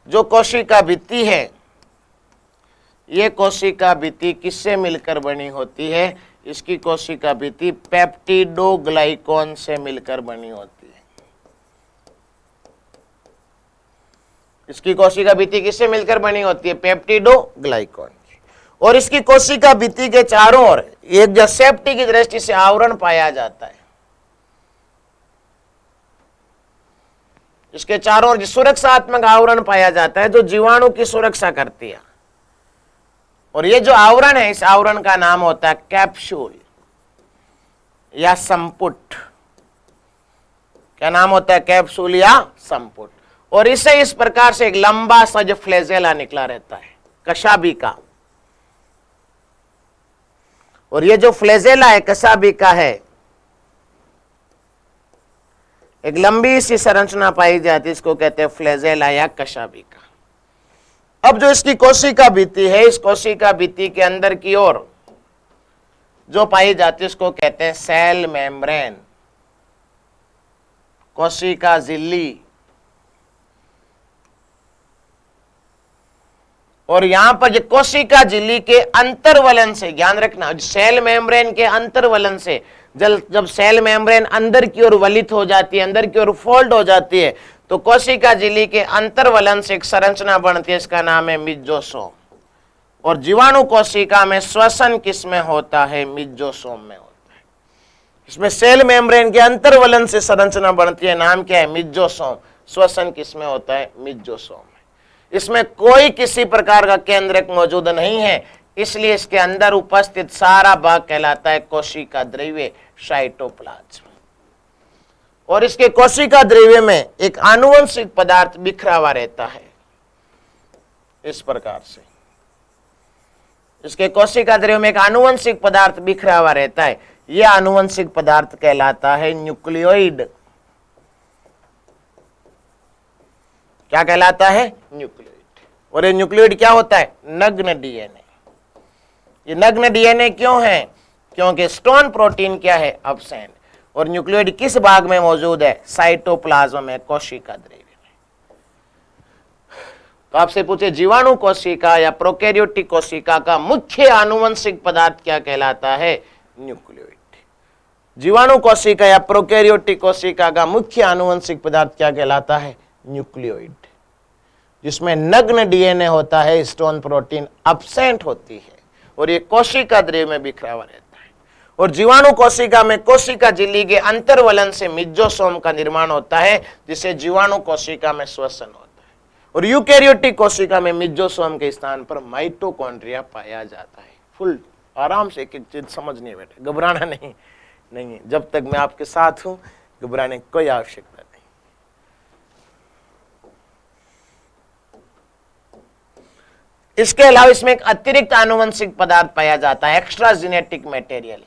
जो कोशिका भित्ति है, यह कोशिका भित्ति किससे मिलकर बनी होती है? इसकी कोशिका भित्ति पेप्टिडोग्लाइकॉन से मिलकर बनी होती है। इसकी कोशिका भित्ति किससे मिलकर बनी होती है? पेप्टिडोग्लाइकॉन। और इसकी कोशिका भित्ति के चारों ओर एक जो सेफ्टी की दृष्टि से आवरण पाया जाता है। इसके चारों ओर सुरक्षात्मक आवरण पाया जाता है जो जीवाणु की सुरक्षा करती है। और ये जो आवरण है, इस आवरण का नाम होता है कैप्सूल या संपुट। क्या नाम होता है? कैप्सूल या संपुट। और इससे इस प्रकार से एक लंबा सा जो फ्लैजेला निकला रहता है, कशाबिका। और ये जो फ्लैजेला है, कशाबिका है, एक लंबी सी संरचना पाई जाती है, इसको कहते हैं फ्लैजेला या कशाबिका। अब जो इसकी कोशिका भित्ति है, इस कोशिका भित्ति के अंदर की ओर जो पाई जाती है इसको कहते हैं सेल मेम्ब्रेन, कोशिका झिल्ली। और यहां पर जो कोशिका झिल्ली के अंतर्वलन से, ध्यान रखना, सेल मेम्ब्रेन के अंतर्वलन से जब सेल मेम्ब्रेन अंदर की ओर वलित हो जाती है, अंदर की ओर फोल्ड हो जाती है, तो कोशिका झिल्ली के अंतर्वलन से एक संरचना बनती है, इसका नाम है मिजोसोम। और जीवाणु कोशिका में श्वसन किसमें होता है? मिजोसोम में होता है। इसमें सेल मेम्ब्रेन के अंतर्वलन से संरचना बनती है, नाम क्या है? मिजोसोम। श्वसन किसमें होता है? मिजोसोम में। इसमें कोई किसी प्रकार का केंद्रक मौजूद नहीं है, इसलिए इसके अंदर उपस्थित सारा भाग कहलाता है कोशिका द्रव्य, साइटोप्लाज्म। और इसके कोशिका द्रव्य में एक आनुवंशिक पदार्थ बिखरा हुआ रहता है, इस प्रकार से। इसके कोशिका द्रव्य में एक आनुवंशिक पदार्थ बिखरा हुआ रहता है, यह आनुवंशिक पदार्थ कहलाता है न्यूक्लियोइड। क्या कहलाता है? न्यूक्लियोइड। और ये न्यूक्लियोइड क्या होता है? नग्न डीएनए। ये नग्न डीएनए क्यों है? क्योंकि स्टोन प्रोटीन क्या है? अब्सेंट। और न्यूक्लियोइड किस भाग में मौजूद है? साइटोप्लाज्म में, कोशिका द्रव्य में। तो आपसे पूछे जीवाणु कोशिका या प्रोकैरियोटिक कोशिका का मुख्य आनुवंशिक पदार्थ क्या कहलाता है? न्यूक्लियोइड। जीवाणु कोशिका या प्रोकैरियोटिक कोशिका का मुख्य आनुवंशिक पदार्थ क्या कहलाता है? न्यूक्लियोइड, जिसमें नग्न डीएनए होता है, स्टोन प्रोटीन अब्सेंट होती है और ये कोशिका द्रव्य में बिखरा हुआ रहता है। और जीवाणु कोशिका में कोशिका झिल्ली के अंतर्वलन से मिजोसोम का निर्माण होता है, जिसे जीवाणु कोशिका में श्वसन होता है। और यूकैरियोटिक कोशिका में मिजोसोम के स्थान पर माइटोकॉन्ड्रिया पाया जाता है। फुल आराम से एक एक चीज समझनी है बेटे, घबराना नहीं। जब तक मैं आपके साथ हूं, घबराने की कोई आवश्यकता नहीं। इसके अलावा इसमें एक अतिरिक्त आनुवंशिक पदार्थ पाया जाता है, एक्स्ट्रा जेनेटिक मटेरियल।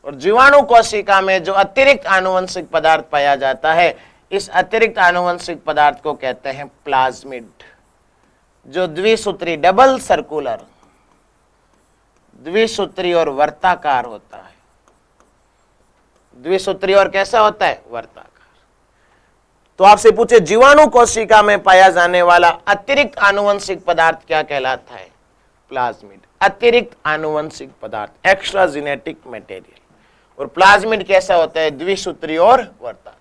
और जीवाणु कोशिका में जो अतिरिक्त आनुवंशिक पदार्थ पाया जाता है, इस अतिरिक्त आनुवंशिक पदार्थ को कहते हैं प्लाज्मिड, जो द्विसूत्री, डबल सर्कुलर, द्विसूत्री और वर्ताकार होता है। द्विसूत्री और कैसा होता है? वर्ताकार। तो आपसे पूछे जीवाणु कोशिका में पाया जाने वाला अतिरिक्त आनुवंशिक पदार्थ क्या कहलाता है? प्लाज्मिड, अतिरिक्त आनुवंशिक पदार्थ, एक्स्ट्रा जेनेटिक मटेरियल। और प्लाज्मिड कैसा होता है? द्विसूत्री और वर्ताकार।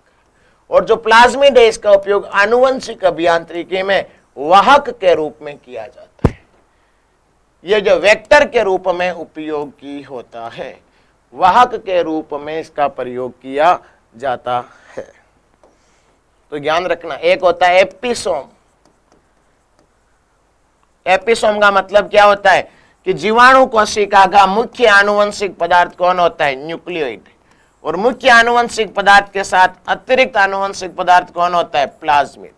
और जो प्लाज्मिड है, इसका उपयोग आनुवंशिक अभियांत्रिकी में वाहक के रूप में किया जाता है। यह जो वेक्टर के रूप में उपयोगी होता है, वाहक के रूप में इसका प्रयोग किया जाता है। तो ध्यान रखना, एक होता है एपिसोम। एपिसोम का मतलब क्या होता है? कि जीवाणु कोशिका का मुख्य आनुवंशिक पदार्थ कौन होता है? न्यूक्लियोइड। और मुख्य आनुवंशिक पदार्थ के साथ अतिरिक्त आनुवंशिक पदार्थ कौन होता है? प्लाज्मिड।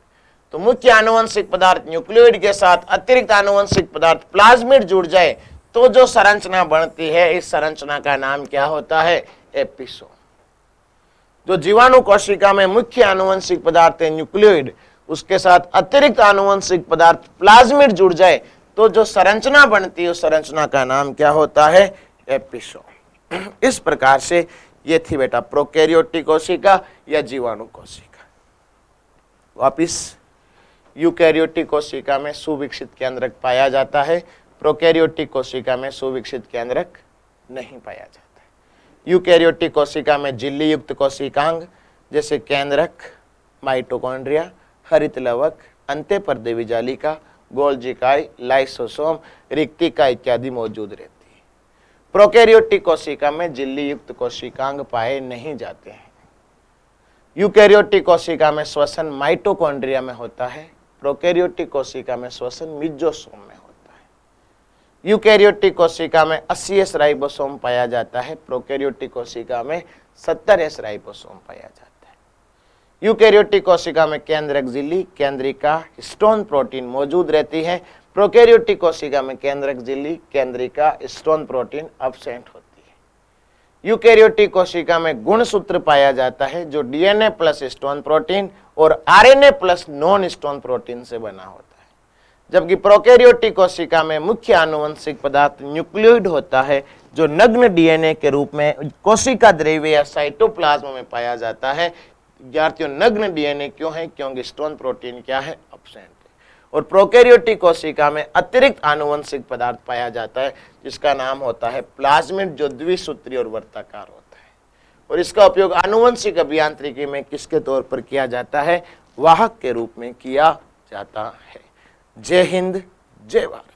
तो मुख्य आनुवंशिक पदार्थ न्यूक्लियोइड के साथ अतिरिक्त आनुवंशिक पदार्थ प्लाज्मिड जुड़ जाए तो जो संरचना बनती है, इस संरचना का नाम क्या होता है? एपिसोम। जो जीवाणु कोशिका में मुख्य आनुवंशिक पदार्थ है न्यूक्लियोइड, उसके साथ अतिरिक्त आनुवंशिक पदार्थ प्लाज्मिड जुड़ जाए तो जो संरचना बनती है, उस संरचना का नाम क्या होता है? एपिसोम। इस प्रकार से ये थी बेटा प्रोकैरियोटिक कोशिका या जीवाणु कोशिका। वापिस, यूकैरियोटिक कोशिका में सुविकसित केंद्रक पाया जाता है, प्रोकैरियोटिक कोशिका में सुविकसित केंद्रक नहीं पाया जाता। यूकैरियोटिक कोशिका में झिल्ली युक्त कोशिकांग जैसे केंद्रक, माइटोकॉन्ड्रिया, हरित लवक, अंत्यपर्देवी जालिका, गोल्जी इकाई, लाइसोसोम, रिक्तिका इत्यादि मौजूद रहती है। प्रोकैरियोटिक कोशिका में झिल्ली युक्त कोशिकांग पाए नहीं जाते हैं। यूकैरियोटिक कोशिका में श्वसन माइटोकॉन्ड्रिया में होता है, प्रोकैरियोटिक कोशिका में श्वसन मिजोसोम में होता है। यूकैरियोटिक कोशिका में 80S राइबोसोम पाया जाता है, प्रोकैरियोटिक कोशिका में 70S राइबोसोम पाया जाता है। यूकैरियोटिक कोशिका में केंद्रक झिल्ली, केंद्रिका, स्टोन प्रोटीन मौजूद रहती है। प्रोकैरियोटिक कोशिका में केंद्रक झिल्ली, केंद्रिका, स्टोन प्रोटीन अब्सेंट होती है। यूकैरियोटिक कोशिका में गुणसूत्र पाया जाता है, जो डीएनए प्लस स्टोन प्रोटीन और RNA plus non stone protein से बना होता है। जबकि प्रोकैरियोटिक कोशिका में मुख्य आनुवंशिक पदार्थ न्यूक्लियोइड होता है, जो नग्न डीएनए के रूप में कोशिका द्रव्य या साइटोप्लाज्म में पाया जाता है। विद्यार्थियों, नग्न डीएनए क्यों है? क्योंकि स्टोन प्रोटीन क्या है? अब्सेंट है। और प्रोकैरियोटिक कोशिका में अतिरिक्त आनुवंशिक पदार्थ पाया जाता है, जिसका नाम होता है प्लाज्मिड, जो द्विसूत्री और वर्ताकार होता है। और इसका उपयोग आनुवंशिक अभियांत्रिकी में किसके तौर पर किया जाता है? वाहक के रूप में किया जाता है। जय हिंद, जय भारत।